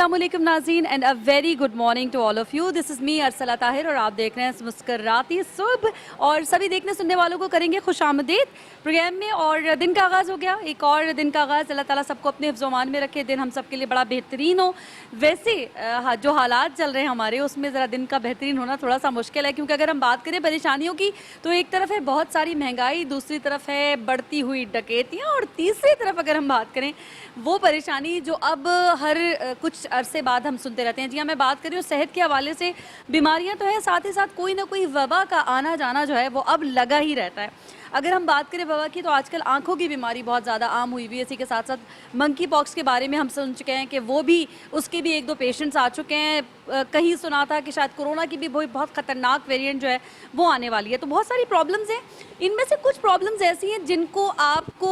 अस्सलामुअलैकुम नाज़रीन and a very good morning to all of you. This is me Arsala Tahir और आप देख रहे हैं मुस्कराती सुबह। और सभी देखने सुनने वालों को करेंगे खुशामदीद प्रोग्राम में। और दिन का आगाज़ हो गया, एक और दिन का आगाज़। अल्लाह ताला सबको अपने हिफ्ज़-ओ-मान में रखे, दिन हम सब के लिए बड़ा बेहतरीन हो। वैसे जो हालात चल रहे हैं हमारे, उसमें ज़रा दिन का बेहतरीन होना थोड़ा सा मुश्किल है, क्योंकि अगर हम बात करें परेशानियों की तो एक तरफ है बहुत सारी महंगाई, दूसरी तरफ है बढ़ती हुई डकैतियाँ, और तीसरी तरफ अगर हम बात करें वो परेशानी जो अब हर कुछ अरसे बाद हम सुनते रहते हैं। जी हाँ, मैं बात कर रही हूँ सेहत के हवाले से। बीमारियाँ तो है, साथ ही साथ कोई ना कोई वबा का आना जाना जो है वो अब लगा ही रहता है। अगर हम बात करें वबा की, तो आजकल आंखों की बीमारी बहुत ज़्यादा आम हुई हुई है। इसी के साथ साथ मंकी पॉक्स के बारे में हम सुन चुके हैं कि वो भी, उसके भी एक दो पेशेंट्स आ चुके हैं। कहीं सुना था कि शायद कोरोना की भी बहुत ख़तरनाक वेरिएंट जो है वो आने वाली है। तो बहुत सारी प्रॉब्लम्स हैं। इनमें से कुछ प्रॉब्लम्स ऐसी हैं जिनको आपको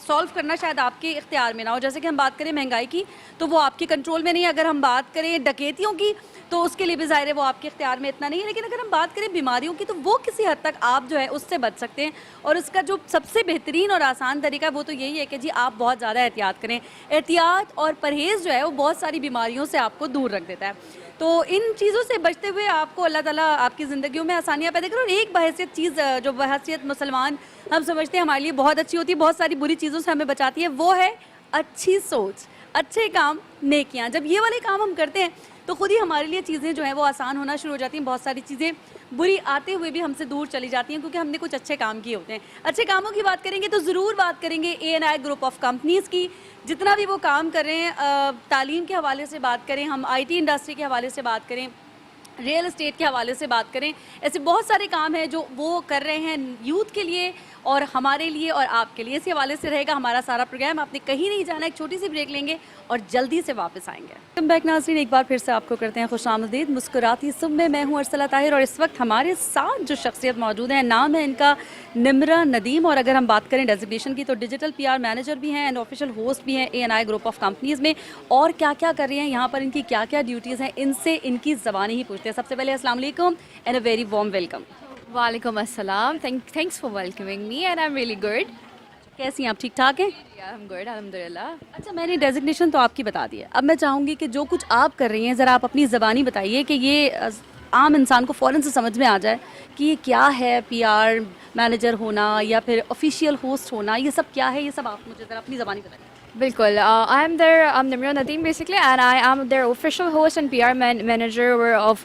सॉल्व करना शायद आपके इख्तियार में ना हो। जैसे कि हम बात करें महंगाई की, तो वो आपके कंट्रोल में नहीं है। अगर हम बात करें डकैतियों की, तो उसके लिए भी ज़ाहिर है वो आपके इख्तियार में इतना नहीं है। लेकिन अगर हम बात करें बीमारियों की, तो वो किसी हद तक आप जो है उससे बच सकते हैं। और उसका जो सबसे बेहतरीन और आसान तरीका है वो तो यही है कि जी आप बहुत ज़्यादा एहतियात करें। एहतियात और परहेज़ जो है वो बहुत सारी बीमारियों से आपको दूर रख देता है। तो इन चीज़ों से बचते हुए आपको अल्लाह ताला आपकी ज़िंदगियों में आसानियाँ पैदा करें। और एक बहैसियत चीज़ जो बहैसियत मुसलमान हम समझते हैं हमारे लिए बहुत अच्छी होती है, बहुत सारी बुरी चीज़ों से हमें बचाती है, वो है अच्छी सोच, अच्छे काम, नेकियां। जब ये वाले काम हम करते हैं तो खुद ही हमारे लिए चीज़ें जो हैं वो आसान होना शुरू हो जाती हैं। बहुत सारी चीज़ें बुरी आते हुए भी हमसे दूर चली जाती हैं, क्योंकि हमने कुछ अच्छे काम किए होते हैं। अच्छे कामों की बात करेंगे तो ज़रूर बात करेंगे ANI ग्रुप ऑफ कंपनीज़ की। जितना भी वो काम कर रहे हैं, तालीम के हवाले से बात करें, हम IT इंडस्ट्री के हवाले से बात करें, रियल एस्टेट के हवाले से बात करें, ऐसे बहुत सारे काम हैं जो वो कर रहे हैं यूथ के लिए और हमारे लिए और आपके लिए। इसी हवाले से रहेगा हमारा सारा प्रोग्राम। आपने कहीं नहीं जाना, एक छोटी सी ब्रेक लेंगे और जल्दी से वापस आएंगे। वेलकम बैक नाज़रीन, एक बार फिर से आपको करते हैं खुशामदीद मुस्कुराती सुबह में। मैं हूँ अरसला ताहिर और इस वक्त हमारे साथ जो शख्सियत मौजूद है, नाम है इनका निम्रा नदीम। और अगर हम बात करें डेजिग्नेशन की, तो डिजिटल PR मैनेजर भी हैं एंड ऑफिशियल होस्ट भी हैं ANI ग्रुप ऑफ कंपनीज़ में। और क्या क्या कर रही हैं यहाँ पर, इनकी क्या क्या ड्यूटीज़ हैं, इनसे इनकी ज़बानी ही पूछते हैं। सबसे पहले अस्सलाम वालेकुम and a very warm welcome. वालेकुम अस्सलाम। Thanks for welcoming me and I am really good. कैसी हैं आप, ठीक ठाक हैं? आई एम गुड अल्हम्दुलिल्लाह। अच्छा, मैंने डेजिग्नेशन तो आपकी बता दी है। अब मैं चाहूँगी कि जो कुछ आप कर रही हैं, ज़रा आप अपनी ज़बानी बताइए कि ये आम इंसान को फ़ौरन से समझ में आ जाए कि ये क्या है। PR मैनेजर होना या फिर ऑफिशियल होस्ट होना, ये सब क्या है, ये सब आप मुझे ज़रा अपनी ज़बानी बताइए। बिल्कुल, I'm Nimra Nadeem basically, and I am their official host and PR manager of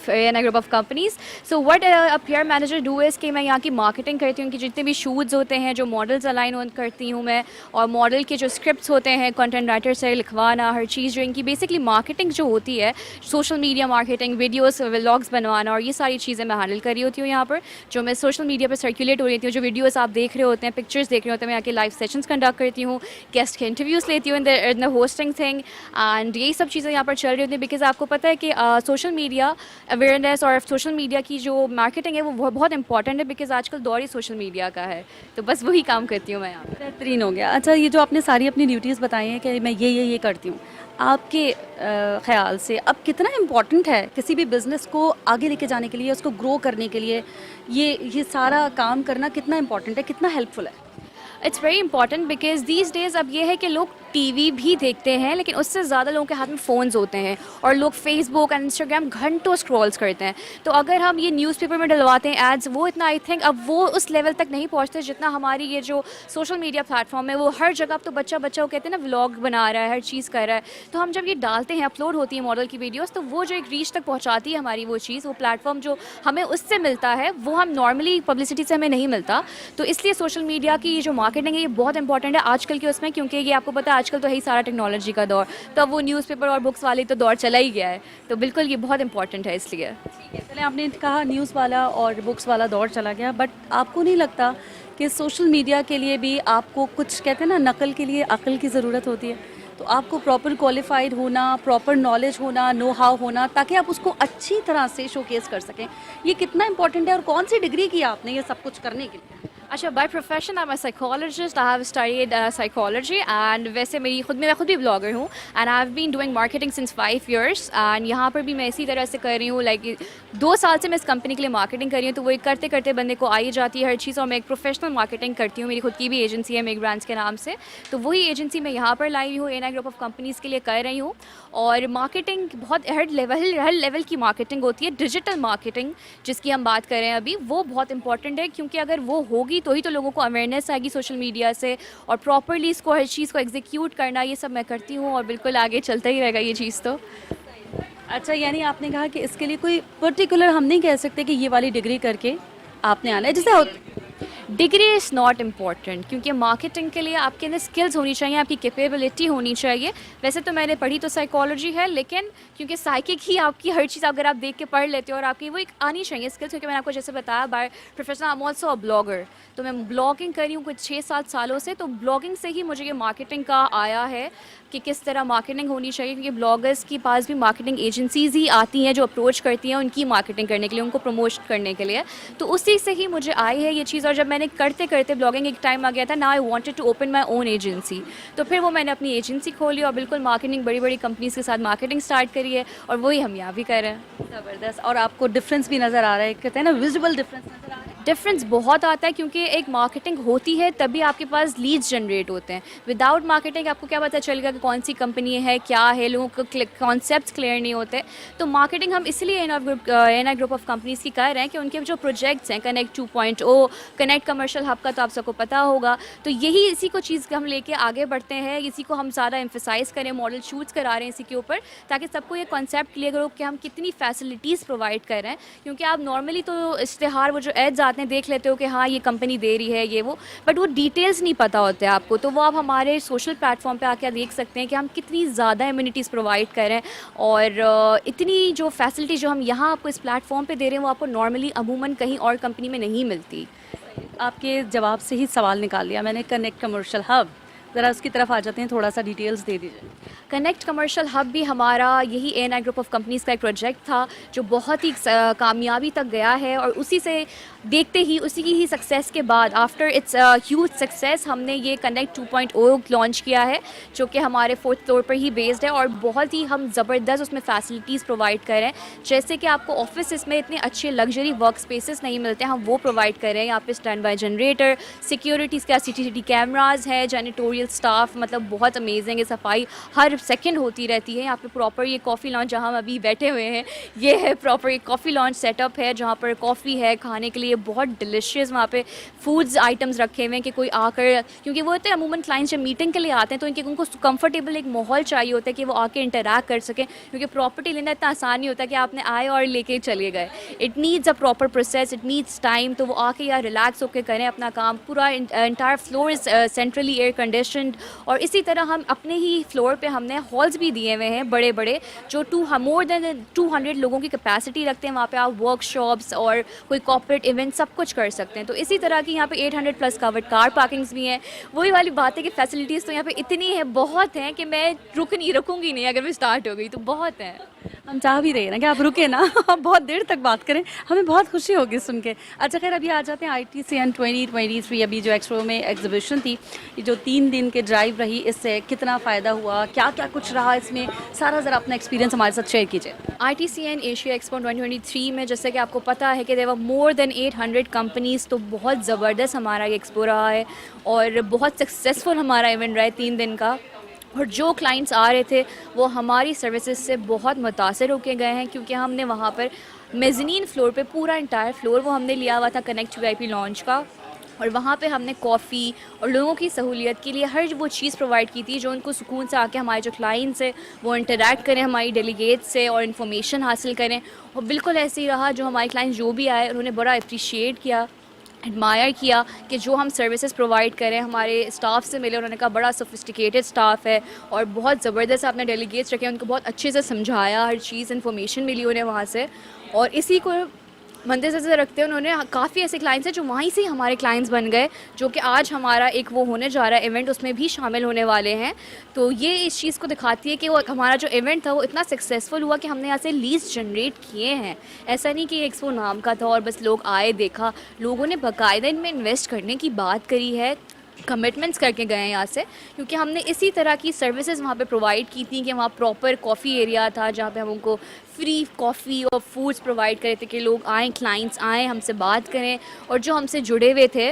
ANI group of companies. So what a PR manager do is कि मैं यहाँ की मार्केटिंग करती हूँ, उनकी जितने भी शूट्स होते हैं, जो मॉडल्स अलाइन करती हूँ मैं, और मॉडल के जो स्क्रिप्ट्स होते हैं, कंटेंट राइटर से लिखवाना, हर चीज़ जो इनकी बेसिकली मार्केटिंग जो होती है, social media marketing, videos vlogs बनवाना, और ये सारी चीज़ें मैं हैंडल कर रही होती हूँ यहाँ पर। जो मैं सोशल मीडिया पर सर्कुलेट हो रही थी, जो वीडियोज़ आप देख रहे होते हैं, पिक्चर्स देख रहे होते हैं, मैं यहाँ के लाइव सेशंस कंडक्ट करती हूँ, गेस्ट के इंटरव्यूज़ लेती हूँ in the hosting thing, and यही सब चीज़ें यहाँ पर चल रही होती हैं। बिकॉज आपको पता है कि सोशल मीडिया अवेयरनेस और सोशल मीडिया की जो मार्केटिंग है वो बहुत इंपॉर्टेंट है, बिकॉज आजकल दौर ही सोशल मीडिया का है। तो बस वही काम करती हूँ मैं यहाँ पर। बेहतरीन हो गया। अच्छा, ये जो आपने सारी अपनी ड्यूटीज़ बताई हैं कि मैं ये करती हूँ, आपके ख़्याल से अब कितना इम्पॉर्टेंट है किसी भी बिज़नेस को आगे लेके जाने के लिए, उसको ग्रो करने के लिए, ये सारा काम करना कितना इम्पॉर्टेंट है, कितना हेल्पफुल है? It's very important because these days अब ये है कि लोग टीवी भी देखते हैं, लेकिन उससे ज़्यादा लोगों के हाथ में फ़ोन्स होते हैं, और लोग फेसबुक एंड इंस्टाग्राम घंटों स्क्रॉल्स करते हैं। तो अगर हम ये न्यूज़पेपर में डलवाते हैं एड्स, वो इतना आई थिंक अब वो उस लेवल तक नहीं पहुंचते जितना हमारी ये जो सोशल मीडिया प्लेटफॉर्म है, वो हर जगह। अब तो बच्चा वो कहते हैं ना, व्लॉग बना रहा है, हर चीज़ कर रहा है। तो हम जब ये डालते हैं, अपलोड होती है मॉडल की वीडियोज़, तो वो जो एक रीच तक पहुँचाती है हमारी वो चीज़, वो प्लेटफॉर्म जो हमें उससे मिलता है, वो हम नॉर्मली पब्लिसिटी से हमें नहीं मिलता। तो इसलिए सोशल मीडिया की जो मार्केटिंग है, ये बहुत इंपॉर्टेंट है आजकल के उसमें, क्योंकि ये आपको पता है आजकल तो है ही सारा टेक्नोलॉजी का दौर, तो अब वो न्यूज़पेपर और बुक्स वाली तो दौर चला ही गया है। तो बिल्कुल ये बहुत इंपॉर्टेंट है इसलिए। ठीक है, चले, आपने कहा न्यूज़ वाला और बुक्स वाला दौर चला गया, बट आपको नहीं लगता कि सोशल मीडिया के लिए भी आपको कुछ, कहते हैं ना, नकल के लिए अक्ल की ज़रूरत होती है? तो आपको प्रॉपर क्वालिफाइड होना, प्रॉपर नॉलेज होना, नो हाउ होना, ताकि आप उसको अच्छी तरह से शोकेस कर सकें। ये कितना इंपॉर्टेंट है और कौन सी डिग्री की आपने ये सब कुछ करने के लिए? अच्छा, by profession I am a psychologist, I have studied psychology and वैसे मैं खुद भी ब्लॉगर हूँ and I have been doing marketing since 5 years and यहाँ पर भी मैं इसी तरह से कर रही हूँ। लाइक 2 साल से मैं इस कंपनी के लिए मार्केटिंग कर रही हूँ, तो वो एक करते करते बंदे को आई जाती है हर चीज़। और मैं एक प्रोफेशनल मार्केटिंग करती हूँ, मेरी खुद की भी एजेंसी है मेक ब्रांड्स के नाम से, तो वही एजेंसी मैं यहाँ पर लाई हूँ, एएनआई ग्रुप ऑफ कंपनीज़ के लिए कर रही हूँ। और मार्केटिंग बहुत हर लेवल की मार्केटिंग होती है। डिजिटल मार्केटिंग जिसकी हम बात कर रहे हैं अभी, वो बहुत इंपॉर्टेंट है, क्योंकि अगर वो होगी तो ही तो लोगों को अवेयरनेस आएगी सोशल मीडिया से, और प्रॉपरली इसको हर चीज़ को एग्जीक्यूट करना, ये सब मैं करती हूँ और बिल्कुल आगे चलता ही रहेगा ये चीज़ तो। अच्छा, यानी आपने कहा कि इसके लिए कोई पर्टिकुलर हम नहीं कह सकते कि ये वाली डिग्री करके आपने आना है, जैसे डिग्री इज़ नॉट इम्पॉर्टेंट, क्योंकि मार्केटिंग के लिए आपके अंदर स्किल्स होनी चाहिए, आपकी कैपेबिलिटी होनी चाहिए। वैसे तो मैंने पढ़ी तो साइकोलॉजी है, लेकिन क्योंकि साइकिक ही आपकी हर चीज़ अगर आप देख के पढ़ लेते हो और आपकी वो एक आनी चाहिए स्किल्स, क्योंकि मैंने आपको जैसे बताया bye profession I am also a blogger, तो मैं ब्लॉगिंग कर रही हूँ कुछ 6-7 सालों से। तो ब्लॉगिंग से ही मुझे ये मार्केटिंग का आया है कि किस तरह मार्केटिंग होनी चाहिए, क्योंकि ब्लॉगर्स के पास भी मार्केटिंग एजेंसीज़ ही आती हैं जो अप्रोच करती हैं उनकी मार्केटिंग करने के लिए, उनको प्रमोट करने के लिए। तो उसी से ही मुझे आई है ये चीज़। और जब मैंने करते करते ब्लॉगिंग एक टाइम आ गया था ना, I wanted to open my own agency, तो फिर वो मैंने अपनी एजेंसी खोली और बिल्कुल मार्केटिंग बड़ी बड़ी कंपनीज़ के साथ मार्केटिंग स्टार्ट करी है, और वही हम यहाँ भी कर रहे हैं। ज़बरदस्त। और आपको डिफरेंस भी नज़र आ रहा है, कहते हैं ना विजिबल डिफरेंस नज़र आ रहा है। डिफरेंस बहुत आता है, क्योंकि एक मार्केटिंग होती है तभी आपके पास लीड्स जनरेट होते हैं। विदाउट मार्केटिंग आपको क्या पता चलेगा कि कौन सी कंपनी है, क्या है, लोगों को कॉन्सेप्ट्स क्लियर नहीं होते। तो मार्केटिंग हम इसलिए एएनआई ग्रुप ऑफ कंपनीज़ की कर रहे हैं कि उनके जो प्रोजेक्ट्स हैं, कनेक्ट 2.0, कनेक्ट कमर्शियल हब का तो आप सबको पता होगा, तो यही इसी को चीज़ हम लेके आगे बढ़ते हैं, इसी को हम ज़्यादा एम्फेसाइज़ करें, मॉडल शूट्स करा रहे हैं इसी के ऊपर, ताकि सबको ये कॉन्सेप्ट क्लियर हो कि हम कितनी फैसिलिटीज़ प्रोवाइड कर रहे हैं। क्योंकि आप नॉर्मली तो इश्तिहार, वो जो एड्स आते हैं, देख लेते हो कि हाँ ये कंपनी दे रही है ये वो, बट वो डिटेल्स नहीं पता होते आपको। तो वो आप हमारे सोशल प्लेटफॉर्म पे आके देख सकते हैं कि हम कितनी ज़्यादा इम्यूनिटीज़ प्रोवाइड कर रहे हैं, और इतनी जो फैसिलिटी जो हम यहाँ आपको इस प्लेटफॉर्म पे दे रहे हैं, वो आपको नॉर्मली अमूमन कहीं और कंपनी में नहीं मिलती। आपके जवाब से ही सवाल निकाल लिया मैंने, कनेक्ट कमर्शियल हब, ज़रा उसकी तरफ आ जाते हैं, थोड़ा सा डिटेल्स दे दीजिए। कनेक्ट कमर्शियल हब भी हमारा यही एएनआई ग्रुप ऑफ कंपनीज़ का एक प्रोजेक्ट था, जो बहुत ही कामयाबी तक गया है। और उसी से देखते ही, उसी की ही सक्सेस के बाद, आफ्टर इट्स ह्यूज सक्सेस, हमने ये कनेक्ट 2.0 लॉन्च किया है, जो कि हमारे 4th फ्लोर पर ही बेस्ड है। और बहुत ही हम ज़बरदस्त उसमें फैसिलिटीज़ प्रोवाइड कर रहे हैं, जैसे कि आपको ऑफिस में इतने अच्छे लग्जरी वर्क स्पेसेस नहीं मिलते, हम वो प्रोवाइड कर रहे हैं। यहाँ पे स्टैंड बाय जनरेटर, सिक्योरिटीज़ का CCTV कैमराज है, जैनिटोरियल स्टाफ मतलब बहुत अमेजिंग है, सफाई हर सेकंड होती रहती है। यहाँ पे प्रॉपर ये कॉफ़ी लॉन्च जहाँ हम अभी बैठे हुए हैं, ये है प्रॉपर एक कॉफ़ी लॉन्च सेटअप है, जहाँ पर कॉफ़ी है, खाने के लिए बहुत डिलिशियस वहाँ पे फूड्स आइटम्स रखे हुए हैं कि कोई आकर, क्योंकि वो होते हैं अमूमन क्लाइंट्स जब मीटिंग के लिए आते हैं तो उनको कंफर्टेबल एक माहौल चाहिए होता है कि वो आके इंटरैक्ट कर सकें, क्योंकि प्रॉपर्टी लेना इतना आसान नहीं होता कि आपने आए और लेके चले गए। It needs a proper process, it needs time. तो वो आके यार रिलैक्स होकर करें अपना काम। पूरा entire floor is centrally air conditioned, और इसी तरह हम अपने ही फ्लोर पे हमने हॉल्स भी दिए हुए हैं बड़े बड़े, जो मोर देन 200 लोगों की कैपेसिटी रखते हैं। वहाँ पे आप वर्कशॉप्स और कोई कॉर्पोरेट इवेंट सब कुछ कर सकते हैं। तो इसी तरह की यहाँ पे 800+ कवर्ड कार पार्किंग्स भी हैं। वही वाली बात है कि फैसिलिटीज़ तो यहाँ पे इतनी है, बहुत हैं कि मैं रुकूंगी नहीं, अगर मैं स्टार्ट हो गई तो बहुत हैं। हम चाह भी रहे हैं ना कि आप रुके ना, आप बहुत देर तक बात करें, हमें बहुत खुशी होगी सुन के। अच्छा खैर, अभी आ जाते हैं ITCN 2023, अभी जो एक्सपो में एग्जीबिशन थी, ये जो 3 दिन के ड्राइव रही, इससे कितना फ़ायदा हुआ, क्या क्या कुछ रहा इसमें, सारा ज़रा अपना एक्सपीरियंस हमारे साथ शेयर कीजिए। ITCN एशिया एक्सपो 2023 में जैसे कि आपको पता है कि there were more than 800 companies, तो बहुत ज़बरदस्त हमारा ये एक्सपो रहा है और बहुत सक्सेसफुल हमारा इवेंट रहा है 3 दिन का। और जो क्लाइंट्स आ रहे थे वो हमारी सर्विसेज से बहुत मुतासर होके गए हैं, क्योंकि हमने वहाँ पर मेज़नीन फ्लोर पे पूरा इंटायर फ्लोर वो हमने लिया हुआ था कनेक्ट VIP लॉन्च का, और वहाँ पे हमने कॉफ़ी और लोगों की सहूलियत के लिए हर वो चीज़ प्रोवाइड की थी जो उनको सुकून से आके हमारे जो क्लाइंट्स हैं वो इंटरैक्ट करें हमारी डेलीगेट से और इन्फॉर्मेशन हासिल करें। और बिल्कुल ऐसे ही रहा, जो हमारे क्लाइंट्स जो भी आए उन्होंने बड़ा अप्रिशिएट किया, एडमायर किया कि जो हम सर्विसेज प्रोवाइड करें। हमारे स्टाफ से मिले, उन्होंने कहा बड़ा सोफिस्टिकेटेड स्टाफ है और बहुत ज़बरदस्त आपने डेलीगेट्स रखे, उनको बहुत अच्छे से समझाया, हर चीज़ इन्फॉर्मेशन मिली उन्हें वहाँ से। और इसी को मंदिर से रखते हैं उन्होंने, काफ़ी ऐसे क्लाइंट्स हैं जो वहीं से ही हमारे क्लाइंट्स बन गए, जो कि आज हमारा एक वो होने जा रहा है इवेंट, उसमें भी शामिल होने वाले हैं। तो ये इस चीज़ को दिखाती है कि वो हमारा जो इवेंट था वो इतना सक्सेसफुल हुआ कि हमने यहाँ से लीड्स जनरेट किए हैं। ऐसा नहीं कि एक्सपो नाम का था और बस लोग आए देखा, लोगों ने बाकायदा इनमें इन्वेस्ट करने की बात करी है, कमिटमेंट्स करके गए हैं यहाँ से, क्योंकि हमने इसी तरह की सर्विसेज वहाँ पे प्रोवाइड की थी कि वहाँ प्रॉपर कॉफ़ी एरिया था जहाँ पे हम उनको फ्री कॉफ़ी और फूड्स प्रोवाइड करे थे कि लोग आएँ, क्लाइंट्स आएँ, हमसे बात करें, और जो हमसे जुड़े हुए थे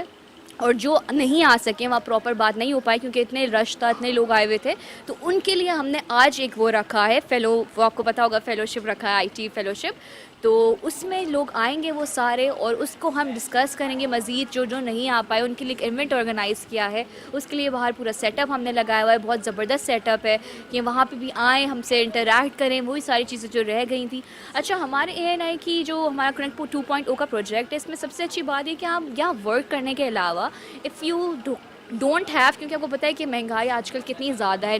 और जो नहीं आ सके, वहाँ प्रॉपर बात नहीं हो पाई क्योंकि इतने रश था, इतने लोग आए हुए थे, तो उनके लिए हमने आज एक वो रखा है फेलो, वो आपको पता होगा फेलोशिप रखा है, आईटी फेलोशिप। तो उसमें लोग आएंगे वो सारे, और उसको हम डिस्कस करेंगे मज़ीद, जो जो नहीं आ पाए उनके लिए एक इवेंट ऑर्गेनाइज़ किया है, उसके लिए बाहर पूरा सेटअप हमने लगाया हुआ है, बहुत ज़बरदस्त सेटअप है कि वहाँ पे भी आएँ, हमसे इंटरैक्ट करें, वही सारी चीज़ें जो रह गई थी। अच्छा, हमारे ANI की जो हमारा कनेक्ट 2.0 का प्रोजेक्ट है, इसमें सबसे अच्छी बात है कि आप यहाँ वर्क करने के अलावा इफ़ यू डोंट हैव, क्योंकि आपको पता है कि महंगाई आजकल कितनी ज़्यादा है,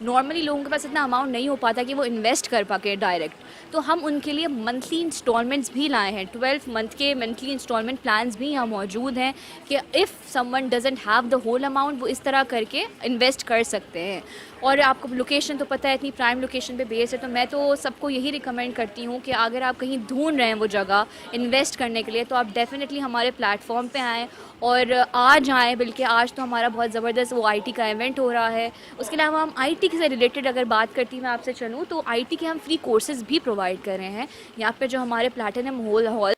नॉर्मली लोगों के पास इतना अमाउंट नहीं हो पाता कि वो इन्वेस्ट कर पाके डायरेक्ट, तो हम उनके लिए मंथली इंस्टॉलमेंट्स भी लाए हैं, 12 मंथ के मंथली इंस्टॉलमेंट प्लान्स भी यहाँ मौजूद हैं कि if someone doesn't have the whole amount, वो इस तरह करके इन्वेस्ट कर सकते हैं। और आपको लोकेशन तो पता है, इतनी प्राइम लोकेशन पे बेस है, तो मैं तो सबको यही रिकमेंड करती हूँ कि अगर आप कहीं ढूंढ रहे हैं वो जगह इन्वेस्ट करने के लिए, तो आप डेफिनेटली हमारे प्लेटफॉर्म पे आएँ और आज आएँ। बल्कि आज तो हमारा बहुत ज़बरदस्त वो IT का इवेंट हो रहा है। उसके अलावा हम IT से रिलेटेड अगर बात करती मैं आपसे चलूँ, तो IT के हम फ्री कोर्सेज़ भी प्रोवाइड कर रहे हैं यहाँ पे, जो हमारे प्लैटिनम हॉल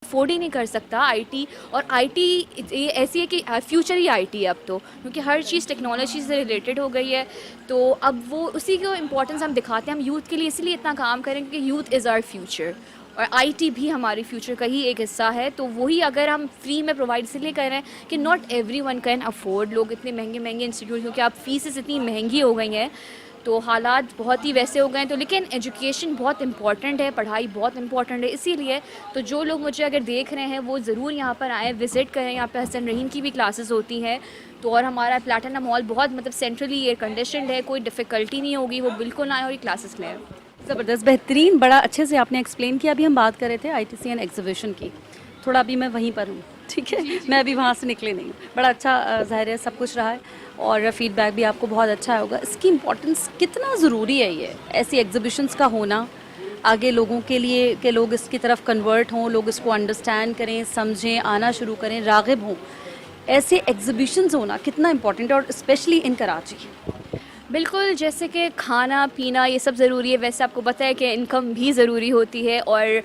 अफोर्ड ही नहीं कर सकता IT। और IT ये ऐसी है कि फ्यूचर ही IT है अब तो, क्योंकि हर चीज़ टेक्नोलॉजी से रिलेटेड हो गई है, तो अब वो उसी को इम्पोर्टेंस हम दिखाते हैं। हम यूथ के लिए इसलिए इतना काम करें क्योंकि यूथ इज़ आवर फ्यूचर, और IT भी हमारी फ्यूचर का ही एक हिस्सा है। तो वही अगर हम फ्री में प्रोवाइड इसलिए कर रहे हैं कि नॉट एवरीवन कैन अफोर्ड, लोग इतने महंगे महंगे इंस्टीट्यूट, क्योंकि अब फीसेस इतनी महंगी हो गई हैं, तो हालात बहुत ही वैसे हो गए हैं। तो लेकिन एजुकेशन बहुत इंपॉर्टेंट है, पढ़ाई बहुत इंपॉर्टेंट है, इसीलिए तो जो लोग मुझे अगर देख रहे हैं वो ज़रूर यहाँ पर आएँ, विज़िट करें। यहाँ पे हसन रहीम की भी क्लासेस होती हैं, तो और हमारा प्लैटिनम हॉल बहुत मतलब सेंट्रली एयर कंडीशनड है, कोई डिफ़िकल्टी नहीं होगी, वो बिल्कुल आएँ और ये क्लासेस लें। ज़बरदस्त, बेहतरीन, बड़ा अच्छे से आपने एक्सप्लेन किया। अभी हम बात कर रहे थे ITCN एग्जीबिशन की, थोड़ा अभी मैं वहीं पर हूँ, ठीक है, मैं अभी वहाँ से निकले नहीं हूँ। बड़ा अच्छा ज़ाहिर है सब कुछ रहा है और फीडबैक भी आपको बहुत अच्छा होगा। इसकी इम्पोर्टेंस कितना ज़रूरी है ये ऐसी एग्जीबिशंस का होना आगे लोगों के लिए, कि लोग इसकी तरफ कन्वर्ट हों, लोग इसको अंडरस्टैंड करें, समझें, आना शुरू करें, राग़िब हों। ऐसे एग्जीबिशंस होना कितना इम्पोर्टेंट है, और स्पेशली इन कराची। बिल्कुल, जैसे कि खाना पीना ये सब ज़रूरी है, वैसे आपको पता है कि इनकम भी ज़रूरी होती है, और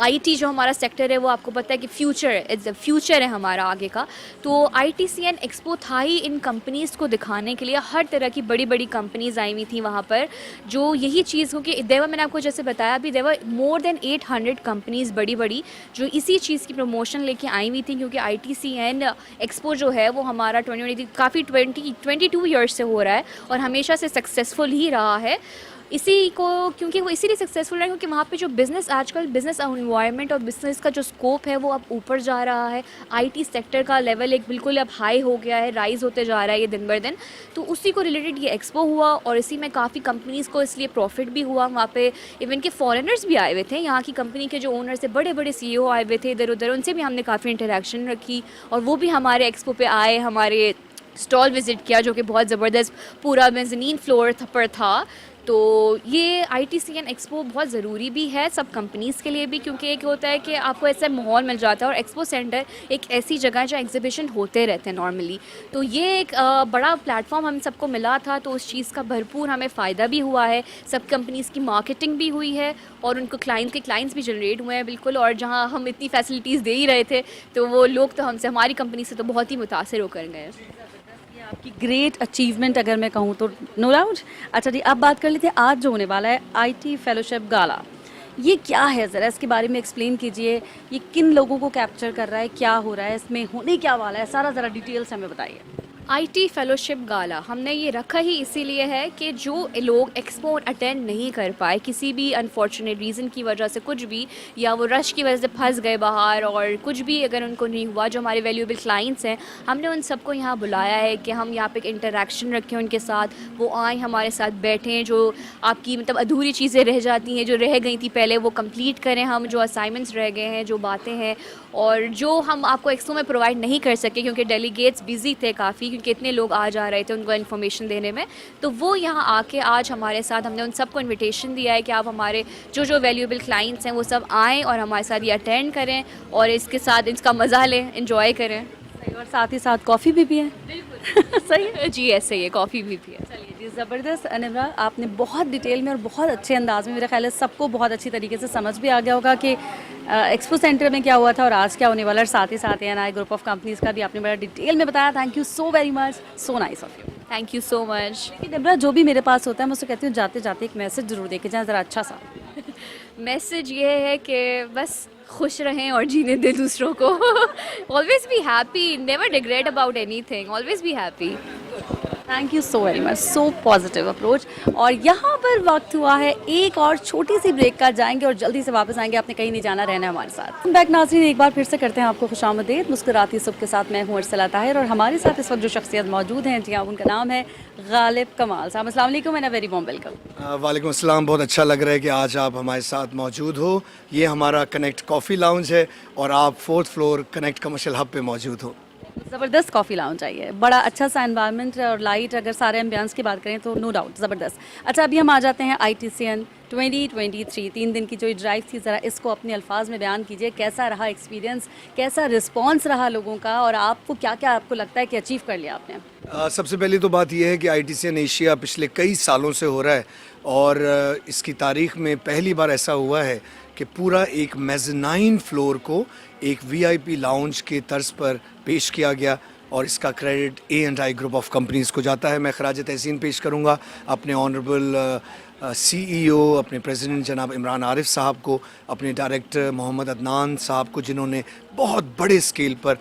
IT जो हमारा सेक्टर है वो आपको पता है कि फ्यूचर है हमारा आगे का। तो ITCN एक्सपो था ही इन कंपनीज़ को दिखाने के लिए, हर तरह की बड़ी बड़ी कंपनीज़ आई हुई थी वहाँ पर, जो यही चीज़ हो कि देवर, मैंने आपको जैसे बताया अभी, देवर मोर देन 800 कंपनीज़ बड़ी बड़ी जो इसी चीज़ की प्रमोशन लेके आई हुई थी, क्योंकि ITCN एक्सपो जो है वो हमारा 2020 काफ़ी 22 ईयर्स से हो रहा है और हमेशा से सक्सेसफुल ही रहा है। इसी को, क्योंकि वो इसीलिए सक्सेसफुल रहा है क्योंकि वहाँ पे जो आजकल बिज़नेस एनवायरनमेंट और बिज़नेस का जो स्कोप है वो अब ऊपर जा रहा है। IT सेक्टर का लेवल एक बिल्कुल अब हाई हो गया है, राइज़ होते जा रहा है ये दिन बर दिन। तो उसी को रिलेटेड ये एक्सपो हुआ और इसी में काफ़ी कंपनीज़ को इसलिए प्रॉफिट भी हुआ। वहाँ पे इवन के फॉरेनर्स भी आए हुए थे, यहाँ की कंपनी के जो ओनर्स है, बड़े बड़े CEO आए हुए थे इधर उधर, उनसे भी हमने काफ़ी इंटरेक्शन रखी और वो भी हमारे एक्सपो पे आए, हमारे स्टॉल विज़िट किया, जो कि बहुत ज़बरदस्त पूरा मेज़नीन फ्लोर पर था। तो ये ITCN एक्सपो बहुत ज़रूरी भी है सब कंपनीज़ के लिए भी, क्योंकि एक होता है कि आपको ऐसा माहौल मिल जाता है, और एक्सपो सेंटर एक ऐसी जगह है जहाँ एग्जीबिशन होते रहते हैं नॉर्मली। तो ये एक बड़ा प्लेटफॉर्म हम सबको मिला था, तो उस चीज़ का भरपूर हमें फ़ायदा भी हुआ है। सब कंपनीज़ की मार्केटिंग भी हुई है और उनको क्लाइंट्स भी जनरेट हुए हैं बिल्कुल। और जहाँ हम इतनी फैसिलिटीज़ दे ही रहे थे, तो वो लोग तो हमसे, हमारी कंपनी से तो बहुत ही मुतासिर होकर गए। आपकी ग्रेट अचीवमेंट अगर मैं कहूँ तो नो डाउट। अच्छा जी, अब बात कर लेते हैं आज जो होने वाला है IT फेलोशिप गाला, ये क्या है, ज़रा इसके बारे में एक्सप्लेन कीजिए। ये किन लोगों को कैप्चर कर रहा है, क्या हो रहा है इसमें, होने क्या वाला है, सारा ज़रा डिटेल से हमें बताइए। आईटी फेलोशिप गाला हमने ये रखा ही इसीलिए है कि जो लोग एक्सपो अटेंड नहीं कर पाए किसी भी अनफॉर्चुनेट रीज़न की वजह से, कुछ भी, या वो रश की वजह से फंस गए बाहर और कुछ भी अगर उनको नहीं हुआ, जो हमारे वैल्यूएबल क्लाइंट्स हैं, हमने उन सबको यहाँ बुलाया है कि हम यहाँ पे एक इंटरेक्शन रखें उनके साथ, वो आएँ हमारे साथ बैठें, जो आपकी मतलब अधूरी चीज़ें रह जाती हैं, जो रह गई थी पहले, वो कंप्लीट करें हम, जो असाइनमेंट्स रह गए हैं, जो बातें हैं, और जो हम आपको एक्सपो में प्रोवाइड नहीं कर सके क्योंकि डेलीगेट्स बिजी थे काफ़ी, क्योंकि इतने लोग आ जा रहे थे उनको इन्फॉर्मेशन देने में, तो वो यहाँ आके आज हमारे साथ, हमने उन सबको इनविटेशन दिया है कि आप हमारे जो जो वैल्यूएबल क्लाइंट्स हैं वो सब आएँ और हमारे साथ ये अटेंड करें और इसके साथ इसका मज़ा लें, इन्जॉय करें। सही, और साथ ही साथ कॉफ़ी भी है। बिल्कुल सही है जी, ऐसे ही है, कॉफ़ी भी है। चलिए जी, ज़बरदस्त निम्रा, आपने बहुत डिटेल में और बहुत अच्छे अंदाज में, मेरा ख्याल है सबको बहुत अच्छी तरीके से समझ भी आ गया होगा कि एक्सपो सेंटर में क्या हुआ था और आज क्या होने वाला है। और साथ ही साथ एएनआई ग्रुप ऑफ कंपनीज़ का भी आपने बड़ा डिटेल में बताया। Thank you so very much, so nice of you. Thank you so much. लेकिन निम्रा, जो भी मेरे पास होता है मैं उससे कहती हूँ जाते जाते एक मैसेज ज़रूर दे के जाएँ, ज़रा अच्छा सा। मैसेज ये है कि बस खुश रहें और जीने दें दूसरों को। Always be happy, never regret about anything, always be happy. Thank you so very much, so positive approach. और यहाँ पर वक्त हुआ है एक और छोटी सी ब्रेक का, जाएंगे और जल्दी से वापस आएंगे। आपने कहीं नहीं जाना, रहना है हमारे साथ। बैक नाज़रीन, एक बार फिर से करते हैं आपको खुशामदीद मुस्कुराती सुबह के साथ। मैं हूँ अर्सला ताहिर और हमारे साथ इस वक्त जो शख्सियत मौजूद हैं, जी हाँ, उनका नाम है गालिब कमाल साहब। अस्सलाम वालेकुम एंड वेरी वार्म वेलकम। वालेकुम अस्सलाम। बहुत अच्छा लग रहा है कि आज आप हमारे साथ मौजूद हो। ये हमारा कनेक्ट कॉफ़ी लाउंज है और आप 4th floor connect commercial hub पे मौजूद हो। ज़बरदस्त कॉफ़ी लाउंज आई है, बड़ा अच्छा सा एनवायरनमेंट और लाइट, अगर सारे एम्बियंस की बात करें तो नो डाउट ज़बरदस्त। अच्छा, अभी हम आ जाते हैं ITCN 2023, 3 दिन की जो ड्राइव थी, ज़रा इसको अपने अल्फाज में बयान कीजिए। कैसा रहा एक्सपीरियंस, कैसा रिस्पॉन्स रहा लोगों का, और आपको क्या क्या आपको लगता है कि अचीव कर लिया आपने? सबसे पहली तो बात यह है कि ITCN एशिया पिछले कई सालों से हो रहा है और इसकी तारीख में पहली बार ऐसा हुआ है कि पूरा एक मेज़नाइन फ्लोर को एक VIP लाउंज के तर्ज पर पेश किया गया और इसका credit A&I group of companies को जाता है। मैं खराज तहसीन पेश करूंगा अपने ऑनरेबल CEO, अपने प्रेसिडेंट जनाब इमरान आरिफ साहब को, अपने डायरेक्टर मोहम्मद अदनान साहब को, जिन्होंने बहुत बड़े स्केल पर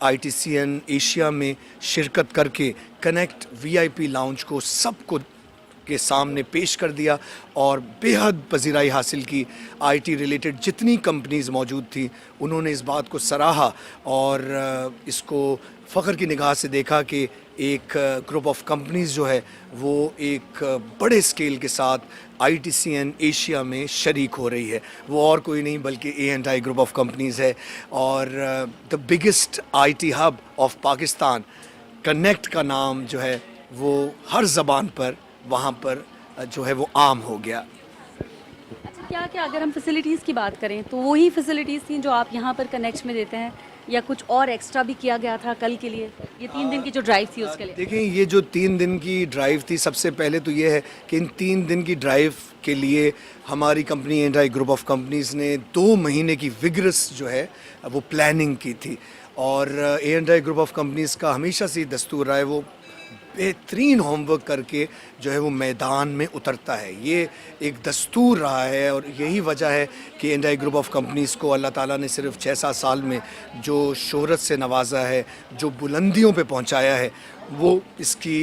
ITCN एशिया में शिरकत करके कनेक्ट VIP लाउंज को सबको के सामने पेश कर दिया और बेहद पजीराई हासिल की। IT रिलेटेड जितनी कंपनीज़ मौजूद थी उन्होंने इस बात को सराहा और इसको फ़ख्र की निगाह से देखा कि एक ग्रुप ऑफ कंपनीज़ जो है वो एक बड़े स्केल के साथ ITCN एशिया में शरीक हो रही है। वो और कोई नहीं बल्कि A&I ग्रुप ऑफ कंपनीज़ है और the biggest IT hub of Pakistan, connect का नाम जो है वो हर ज़बान पर वहाँ पर जो है वो आम हो गया। अच्छा, क्या क्या अगर हम फैसिलिटीज़ की बात करें तो वही फैसिलिटीज़ थी जो आप यहाँ पर कनेक्ट में देते हैं, या कुछ और एक्स्ट्रा भी किया गया था कल के लिए, ये 3 दिन की जो ड्राइव थी उसके लिए? देखें, ये जो 3 दिन की ड्राइव थी, सबसे पहले तो ये है कि इन 3 दिन की ड्राइव के लिए हमारी company A&I group of companies ने 2 महीने की विगरस जो है वो प्लानिंग की थी और A&I ग्रुप ऑफ कंपनीज़ का हमेशा से दस्तूर रहा है वो बेहतरीन होमवर्क करके जो है वो मैदान में उतरता है। ये एक दस्तूर रहा है और यही वजह है कि A&I ग्रुप ऑफ कंपनीज़ को अल्लाह ताला ने सिर्फ 6-7 साल में जो शोहरत से नवाजा है, जो बुलंदियों पे पहुंचाया है, वो इसकी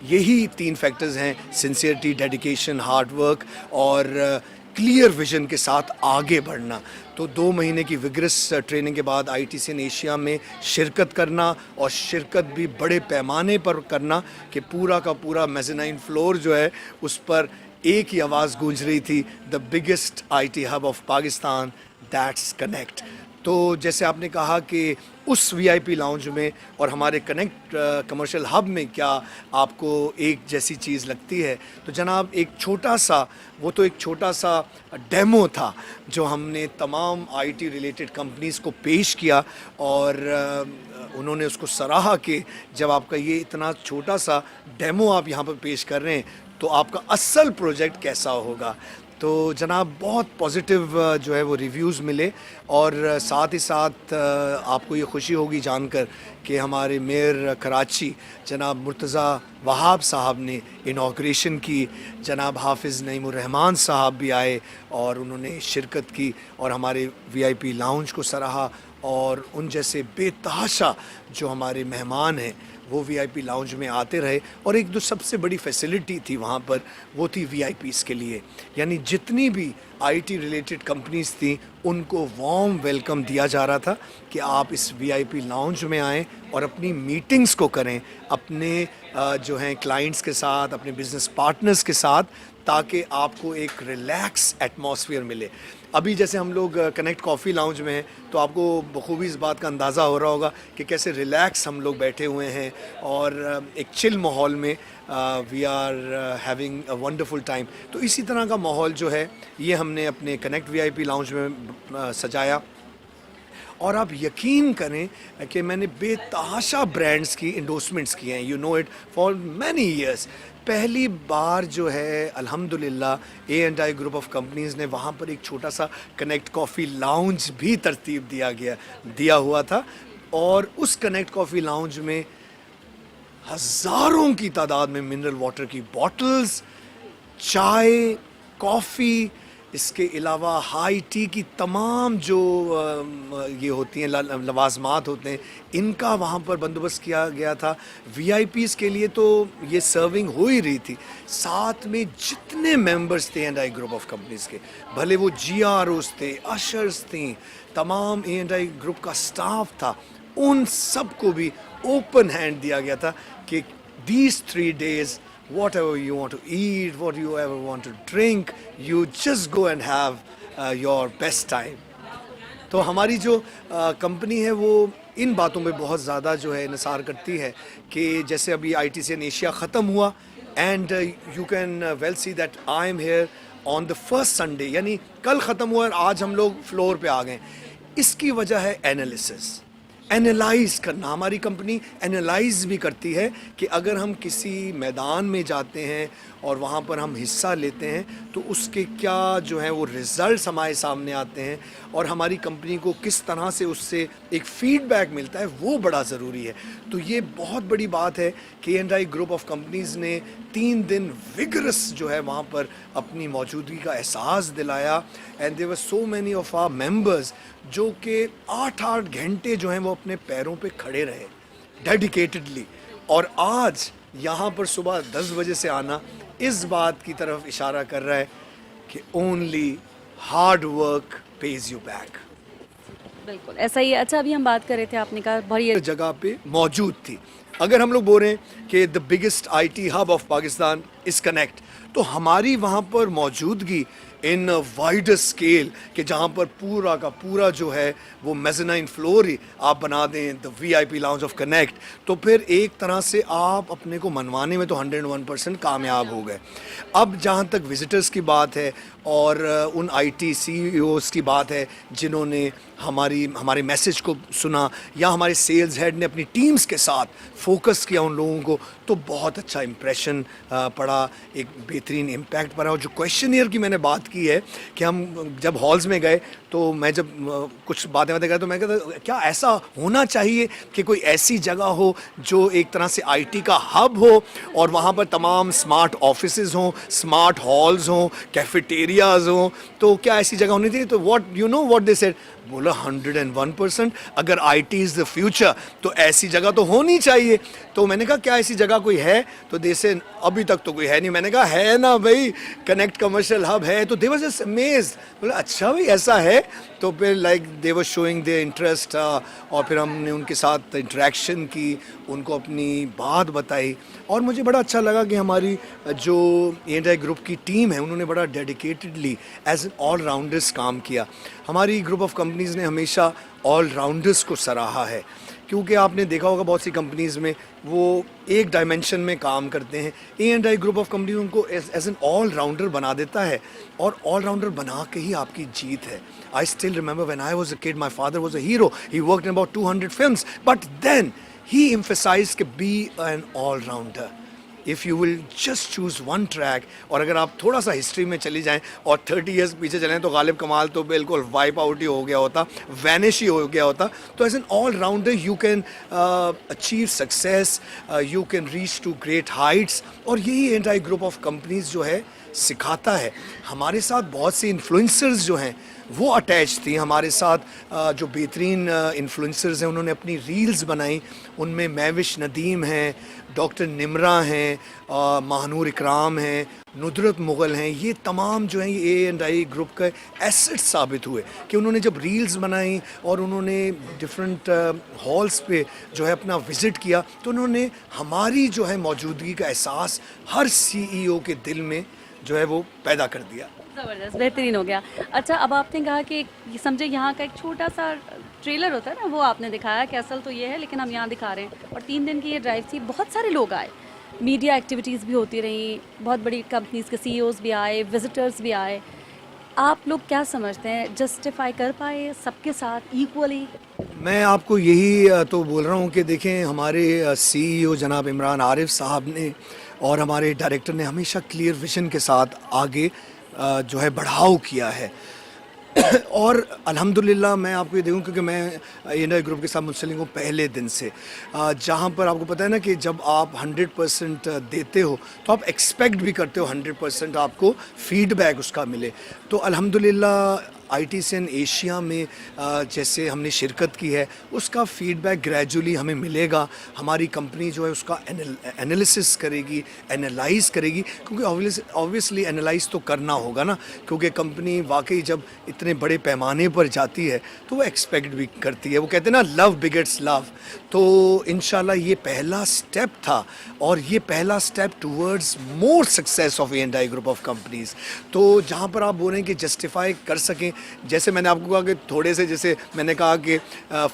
यही 3 फैक्टर्स हैं: सिंसियरिटी, डेडिकेशन, हार्ड वर्क और क्लियर विजन के साथ आगे बढ़ना। तो 2 महीने की विग्रस ट्रेनिंग के बाद ITCN एशिया में शिरकत करना और शिरकत भी बड़े पैमाने पर करना कि पूरा का पूरा मेज़नाइन फ्लोर जो है उस पर एक ही आवाज़ गूंज रही थी, the biggest IT hub of Pakistan, that's connect. तो जैसे आपने कहा कि उस VIP लाउंज में और हमारे कनेक्ट कमर्शियल हब में क्या आपको एक जैसी चीज़ लगती है, तो जनाब एक छोटा सा, वो तो एक छोटा सा डेमो था जो हमने तमाम IT रिलेटेड कंपनीज़ को पेश किया और उन्होंने उसको सराहा कि जब आपका ये इतना छोटा सा डेमो आप यहाँ पर पेश कर रहे हैं तो आपका असल प्रोजेक्ट कैसा होगा। तो जनाब बहुत पॉजिटिव जो है वो रिव्यूज़ मिले और साथ ही साथ आपको ये खुशी होगी जानकर कि हमारे मेयर कराची जनाब मुर्तज़ा वहाब साहब ने इनॉग्रेशन की, जनाब हाफिज़ नईमुर्रहमान साहब भी आए और उन्होंने शिरकत की और हमारे VIP लाउंज को सराहा और उन जैसे बेतहाशा जो हमारे मेहमान हैं वो वीआईपी लाउंज में आते रहे। और एक जो सबसे बड़ी फैसिलिटी थी वहाँ पर वो थी वीआईपीज़ के लिए, यानी जितनी भी आईटी रिलेटेड कंपनीज थी उनको वार्म वेलकम दिया जा रहा था कि आप इस वीआईपी लाउंज में आएँ और अपनी मीटिंग्स को करें अपने जो हैं क्लाइंट्स के साथ, अपने बिजनेस पार्टनर्स के साथ, ताकि आपको एक रिलैक्स एटमॉस्फेयर मिले। अभी जैसे हम लोग कनेक्ट कॉफ़ी लाउंज में हैं तो आपको बखूबी इस बात का अंदाज़ा हो रहा होगा कि कैसे रिलैक्स हम लोग बैठे हुए हैं और एक चिल माहौल में we are having a wonderful time. तो इसी तरह का माहौल जो है ये हमने अपने कनेक्ट वीआईपी लाउंज में सजाया। और आप यकीन करें कि मैंने बेतहाशा ब्रांड्स की इंडोर्समेंट्स किए हैं, you know it, for many years. पहली बार जो है अल्हम्दुलिल्लाह A&I ग्रुप ऑफ कंपनीज़ ने वहाँ पर एक छोटा सा कनेक्ट कॉफ़ी लाउंज भी तरतीब दिया हुआ था। और उस कनेक्ट कॉफ़ी लाउंज में हज़ारों की तादाद में मिनरल वाटर की बॉटल्स, चाय, कॉफ़ी, इसके अलावा हाई टी की तमाम जो ये होती हैं लवाजमात होते हैं, इनका वहाँ पर बंदोबस्त किया गया था। वीआईपीज़ के लिए तो ये सर्विंग हो ही रही थी। साथ में जितने मेंबर्स थे A&I ग्रुप ऑफ कंपनीज़ के, भले वो GROs थे, अशर्स थी, तमाम A&I ग्रुप का स्टाफ था, उन सबको भी ओपन हैंड दिया गया था कि these 3 days whatever you want to eat, what you ever want to drink, you just go and have your best time. तो हमारी जो कंपनी है वो इन बातों पे बहुत ज़्यादा जो है इंसार करती है कि जैसे अभी ITCN एशिया ख़त्म हुआ and you can well see that I am here on the first Sunday, यानी कल ख़त्म हुआ और आज हम लोग फ्लोर पे आ गए। इसकी वजह है एनालिसिस, एनालाइज करना। हमारी कंपनी एनालाइज भी करती है कि अगर हम किसी मैदान में जाते हैं और वहाँ पर हम हिस्सा लेते हैं तो उसके क्या जो है वो रिज़ल्ट्स हमारे सामने आते हैं और हमारी कंपनी को किस तरह से उससे एक फ़ीडबैक मिलता है, वो बड़ा ज़रूरी है। तो ये बहुत बड़ी बात है कि A&I ग्रुप ऑफ कंपनीज़ ने 3 दिन विगरस जो है वहाँ पर अपनी मौजूदगी का एहसास दिलाया। And there were so many of our members जो कि 8-8 घंटे जो हैं वो अपने पैरों पे खड़े रहे डेडिकेटेडली। और आज यहाँ पर सुबह 10 बजे से आना इस बात की तरफ इशारा कर रहा है कि only hard work page you back. बिल्कुल ऐसा ही है। अच्छा, अभी हम बात कर रहे थे, आपने कहा बड़ी जगह पे मौजूद थी। अगर हम लोग बोल रहे हैं कि the biggest IT hub of Pakistan is connect, तो हमारी वहाँ पर मौजूदगी इन वाइडर स्केल कि जहाँ पर पूरा का पूरा जो है वो मेज़नाइन फ्लोर ही आप बना दें the VIP lounge of connect, तो फिर एक तरह से आप अपने को मनवाने में तो 101% कामयाब हो गए। अब जहाँ तक विजिटर्स की बात है और उन IT CEOs की बात है जिन्होंने हमारे मैसेज को सुना या हमारे सेल्स हेड ने अपनी टीम्स के साथ फोकस किया उन लोगों को, तो बहुत अच्छा इम्प्रेशन पड़ा, एक बेहतरीन इम्पैक्ट पड़ा। और जो क्वेश्चनियर की मैंने बात की है कि हम जब हॉल्स में गए तो मैं जब कुछ बातें कर तो मैं कहता क्या ऐसा होना चाहिए कि कोई ऐसी जगह हो जो एक तरह से IT का हब हो और वहाँ पर तमाम स्मार्ट ऑफिसेज हों, स्मार्ट हॉल्स हों, कैफेटेरियाज हों, तो क्या ऐसी जगह होनी चाहिए? तो व्हाट दे सेड, बोला 101%। अगर IT इज़ द फ्यूचर तो ऐसी जगह तो होनी चाहिए। तो मैंने कहा क्या ऐसी जगह कोई है? तो दे से अभी तक तो कोई है नहीं। मैंने कहा है ना भाई, कनेक्ट कमर्शियल हब है। तो दे वाज जस्ट अमेज्ड, बोला अच्छा भाई ऐसा है। तो फिर like they were showing their interest और फिर हमने उनके साथ इंटरेक्शन की, उनको अपनी बात बताई और मुझे बड़ा अच्छा लगा कि हमारी जो A&I ग्रुप की टीम है उन्होंने बड़ा dedicatedly as an all rounders काम किया। हमारी ग्रुप ऑफ कंपनीज़ ने हमेशा ऑल राउंडर्स को सराहा है, क्योंकि आपने देखा होगा बहुत सी कंपनीज़ में वो एक डायमेंशन में काम करते हैं। A&I ग्रुप ऑफ कंपनी उनको एज एन ऑल राउंडर बना देता है और ऑल राउंडर बना के ही आपकी जीत है। I still remember when I was a kid, my father was a hero, he worked in about 200 films, but then he emphasized कि be an all-rounder. If you will just choose one track, और अगर आप थोड़ा सा history में चली जाएं और 30 years पीछे चलें तो गालिब कमाल तो बिल्कुल वाइप आउट ही हो गया होता, वैनिश ही हो गया होता। तो as an all rounder you can achieve success, you can reach to great heights. और यही A&I ग्रुप ऑफ कंपनीज जो है सिखाता है। हमारे साथ बहुत से इन्फ्लुएंसर्स जो हैं वो अटैच थी हमारे साथ। जो बेहतरीन इन्फ्लुएंसर्स हैं उन्होंने अपनी रील्स बनाई, उनमें महविश नदीम हैं, डॉक्टर निमरा हैं, महानूर इकराम हैं, नुदरत मुग़ल हैं। ये तमाम जो हैं ये A&I ग्रुप का एसेट साबित हुए कि उन्होंने जब रील्स बनाई और उन्होंने डिफरेंट हॉल्स पे जो है अपना विज़िट किया तो उन्होंने हमारी जो है मौजूदगी का एहसास हर CEO के दिल में जो है वो पैदा कर दिया। ज़बरदस्त, बेहतरीन हो गया। अच्छा, अब आपने कहा कि ये समझे यहाँ का एक छोटा सा ट्रेलर होता है ना, वो आपने दिखाया कि असल तो ये है लेकिन हम यहाँ दिखा रहे हैं। और 3 दिन की ये ड्राइव थी, बहुत सारे लोग आए, मीडिया एक्टिविटीज़ भी होती रही, बहुत बड़ी कंपनीज़ के CEOs भी आए, विजिटर्स भी आए। आप लोग क्या समझते हैं, जस्टिफाई कर पाए सबके साथ इक्वली? मैं आपको यही तो बोल रहा हूँ कि देखें हमारे CEO जनाब इमरान आरिफ साहब ने और हमारे डायरेक्टर ने हमेशा क्लियर विजन के साथ आगे जो है बढ़ाव किया है। और अल्हम्दुलिल्लाह मैं आपको ये देखूँ क्योंकि मैं A&I ग्रुप के साथ मुंसलिक हूँ पहले दिन से, जहाँ पर आपको पता है ना कि जब आप 100% देते हो तो आप एक्सपेक्ट भी करते हो 100% आपको फीडबैक उसका मिले। तो अल्हम्दुलिल्लाह ITCN एशिया में जैसे हमने शिरकत की है उसका फीडबैक ग्रेजुअली हमें मिलेगा। हमारी कंपनी जो है उसका एनालिसिस करेगी, एनालाइज करेगी, क्योंकि ऑब्वियसली एनालाइज तो करना होगा ना, क्योंकि कंपनी वाकई जब इतने बड़े पैमाने पर जाती है तो वो एक्सपेक्ट भी करती है। वो कहते हैं ना लव बिगेट्स लव। तो इंशाल्लाह ये पहला स्टेप था और ये पहला step towards more success of A&I group of companies. तो जहाँ पर आप बोल रहे हैं कि जस्टिफाई कर सकें, जैसे मैंने आपको कहा कि थोड़े से, जैसे मैंने कहा कि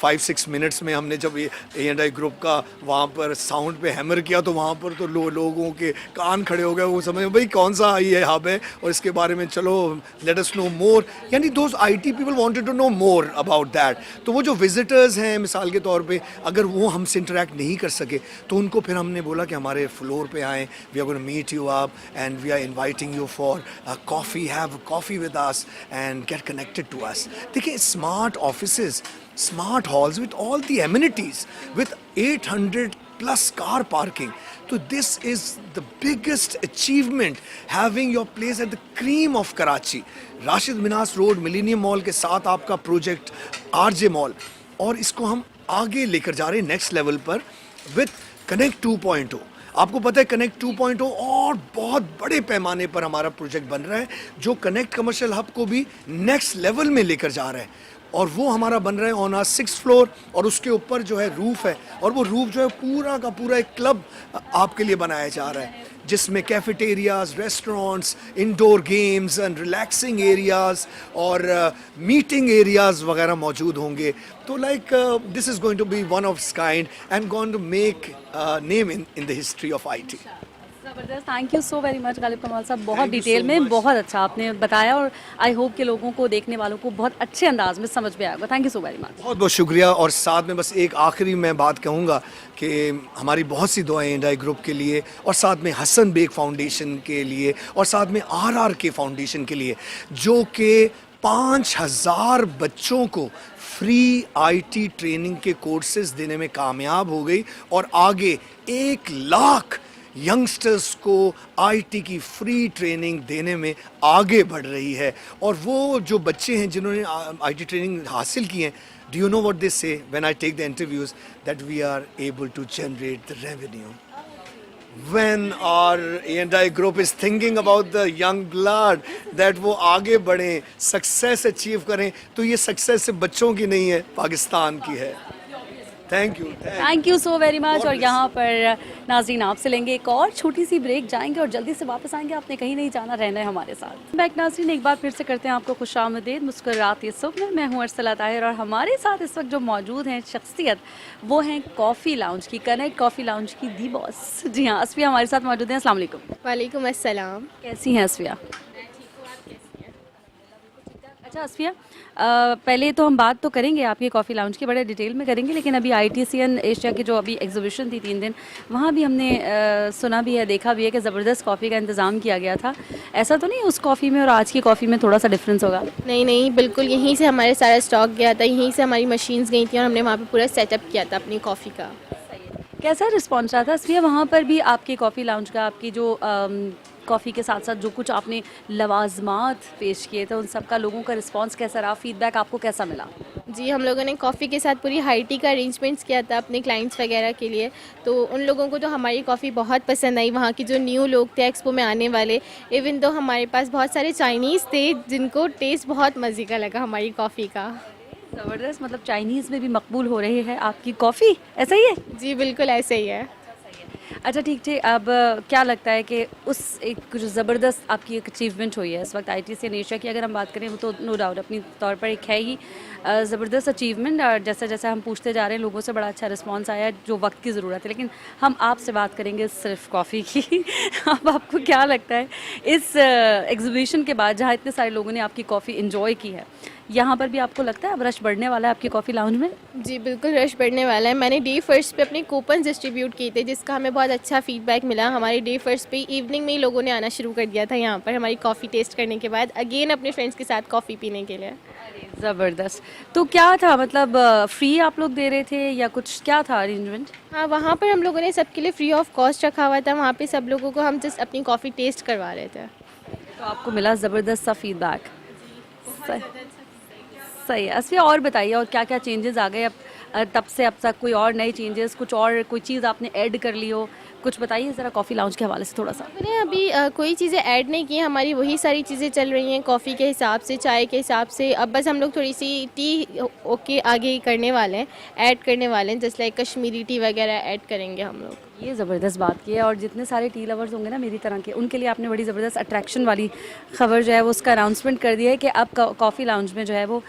5-6 मिनट्स में हमने जब ये A&I ग्रुप का वहाँ पर साउंड पे हैमर किया तो वहाँ पर तो लोगों के कान खड़े हो गए। वो समझ भाई कौन सा ये हब है और इसके बारे में चलो लेट अस नो मोर, यानी those IT people wanted to know more about that. तो वो जो विजिटर्स हैं मिसाल के तौर पे अगर वो हमसे इंटरेक्ट नहीं कर सके तो उनको फिर हमने बोला कि हमारे फ्लोर पे आएँ, we are going to meet you up and we are inviting you for coffee, have coffee with us and get connected to us. देखिए smart offices, smart halls with all the amenities, with 800 plus car parking. So this is the biggest achievement, having your place at the cream of Karachi. Rashid Minhas road Millennium Mall के साथ आपका project RJ mall, और इसको हम आगे लेकर जा रहे हैं नेक्स्ट लेवल पर विद कनेक्ट 2.0। आपको पता है कनेक्ट 2.0 और बहुत बड़े पैमाने पर हमारा प्रोजेक्ट बन रहा है जो कनेक्ट कमर्शियल हब को भी नेक्स्ट लेवल में लेकर जा रहा है, और वो हमारा बन रहा है ऑन आवर 6th फ्लोर, और उसके ऊपर जो है रूफ है, और वो रूफ जो है पूरा का पूरा एक क्लब आपके लिए बनाया जा रहा है जिसमें cafeterias, restaurants, indoor games and relaxing areas और मीटिंग एरियाज वगैरह मौजूद होंगे। तो like this is going to be one of its kind and going to make name in the history of IT। ज़बरदस्त, thank you so very much Ghalib Kamal साहब, बहुत Thank you detail so में much. बहुत अच्छा आपने बताया और आई होप कि लोगों को, देखने वालों को बहुत अच्छे अंदाज में समझ में आएगा। Thank you so very much. बहुत बहुत शुक्रिया। और साथ में बस एक आखिरी मैं बात कहूँगा कि हमारी बहुत सी दुआएं A&I ग्रुप के लिए और साथ में हसन बेग फाउंडेशन के लिए और साथ में RRK फाउंडेशन के लिए, जो कि 5000 बच्चों को फ्री IT ट्रेनिंग के कोर्सेज देने में कामयाब हो गई और आगे 1 लाख यंगस्टर्स को IT की फ्री ट्रेनिंग देने में आगे बढ़ रही है। और वो जो बच्चे हैं जिन्होंने IT ट्रेनिंग हासिल की है, do you know what they say when I take the interviews? That we are able to generate the revenue. When our A&I group is thinking about the young blood that वो आगे बढ़ें, success achieve करें, तो ये success सिर्फ बच्चों की नहीं है, पाकिस्तान की है। Thank you so very much. और यहाँ पर नाज़रीन आपसे लेंगे एक और छोटी सी ब्रेक, जाएंगे और जल्दी से वापस आएंगे। आपने कहीं नहीं जाना, रहना है हमारे साथ। बैक नाज़रीन, एक बार फिर से करते हैं आपको खुशामदीद मुस्कुराती सुबह में। मैं हूँ अर्सला ताहिर और हमारे साथ इस वक्त जो मौजूद हैं शख्सियत वो हैं कॉफ़ी लाउंज की, कनेक्ट कॉफ़ी लाउंज की दी बॉस। जी हाँ, असफिया हमारे साथ मौजूद हैं। अस्सलाम वालेकुम। वालेकुम अस्सलाम। कैसी हैं असफिया? अच्छा असफिया, पहले तो हम बात तो करेंगे आपकी कॉफ़ी लाउंज की, बड़े डिटेल में करेंगे, लेकिन अभी ITCN एशिया की जो अभी एग्जीबिशन थी 3 दिन, वहाँ भी हमने सुना भी है, देखा भी है कि ज़बरदस्त कॉफ़ी का इंतज़ाम किया गया था। ऐसा तो नहीं उस कॉफ़ी में और आज की कॉफ़ी में थोड़ा सा डिफरेंस होगा? नहीं नहीं, बिल्कुल यहीं से हमारे सारा स्टॉक गया था, यहीं से हमारी मशीन्स गई थी और हमने वहाँ पे पूरा सेटअप किया था अपनी कॉफ़ी का। कैसा रिस्पॉन्स रहा था असफिया वहाँ पर भी आपकी कॉफ़ी लाउंज का? आपकी जो कॉफ़ी के साथ साथ जो कुछ आपने लवाजमात पेश किए थे, उन सब का लोगों का रिस्पांस कैसा रहा, फीडबैक आपको कैसा मिला? जी, हम लोगों ने कॉफ़ी के साथ पूरी हाई टी का अरेंजमेंट्स किया था अपने क्लाइंट्स वगैरह के लिए, तो उन लोगों को तो हमारी कॉफ़ी बहुत पसंद आई। वहाँ की जो न्यू लोग थे एक्सपो में आने वाले, इवन तो हमारे पास बहुत सारे चाइनीज़ थे जिनको टेस्ट बहुत मज़े का लगा हमारी कॉफ़ी का। ज़बरदस्त, मतलब चाइनीज़ में भी मकबूल हो रही है आपकी कॉफ़ी, ऐसा ही है? जी, बिल्कुल ऐसे ही है। अच्छा ठीक ठीक, अब क्या लगता है कि उस एक कुछ ज़बरदस्त आपकी एक अचीवमेंट हुई है इस वक्त ITCN एशिया की अगर हम बात करें, वो तो नो डाउट अपनी तौर पर एक है ही ज़बरदस्त अचीवमेंट, और जैसे जैसे हम पूछते जा रहे हैं लोगों से बड़ा अच्छा रिस्पांस आया है, जो वक्त की ज़रूरत है। लेकिन हम आपसे बात करेंगे सिर्फ कॉफ़ी की अब आपको क्या लगता है इस एग्जीबिशन के बाद, जहाँ इतने सारे लोगों ने आपकी कॉफ़ी इंजॉय की है, यहाँ पर भी आपको लगता है अब रश बढ़ने वाला है आपकी कॉफ़ी लाउंज में? जी, बिल्कुल रश बढ़ने वाला है। मैंने डे फर्स्ट पे अपने कूपन डिस्ट्रीब्यूट किए थे जिसका हमें बहुत अच्छा फीडबैक मिला। हमारे डे फर्स्ट पे इवनिंग में ही लोगों ने आना शुरू कर दिया था यहाँ पर हमारी कॉफ़ी टेस्ट करने के बाद, अगेन अपने फ्रेंड्स के साथ कॉफ़ी पीने के लिए। ज़बरदस्त। तो क्या था, मतलब फ्री आप लोग दे रहे थे या कुछ क्या था अरेंजमेंट? हाँ, वहाँ पर हम लोगों ने सबके लिए फ्री ऑफ कॉस्ट रखा हुआ था। वहाँ पे सब लोगों को हम जस्ट अपनी कॉफ़ी टेस्ट करवा रहे थे। तो आपको मिला ज़बरदस्त सा फीडबैक? सही है। असफिया, और बताइए और क्या क्या चेंजेस आ गए अब तब से अब तक? कोई और नए चेंजेस, कुछ और कोई चीज़ आपने ऐड कर ली हो, कुछ बताइए ज़रा कॉफ़ी लाउंज के हवाले से थोड़ा सा। मैंने अभी कोई चीज़ें ऐड नहीं की हैं, हमारी वही सारी चीज़ें चल रही हैं कॉफ़ी के हिसाब से, चाय के हिसाब से। अब बस हम लोग थोड़ी सी टी ओके आगे करने वाले हैं, ऐड करने वाले हैं, जैसे लाइक कश्मीरी टी वगैरह ऐड करेंगे हम लोग। ये ज़बरदस्त बात की है, और जितने सारे टी लवर्स होंगे ना मेरी तरह के, उनके लिए आपने बड़ी ज़बरदस्त अट्रैक्शन वाली खबर जो है वो उसका अनाउंसमेंट कर दिया है कि अब कॉफ़ी लाउंज में जो है वो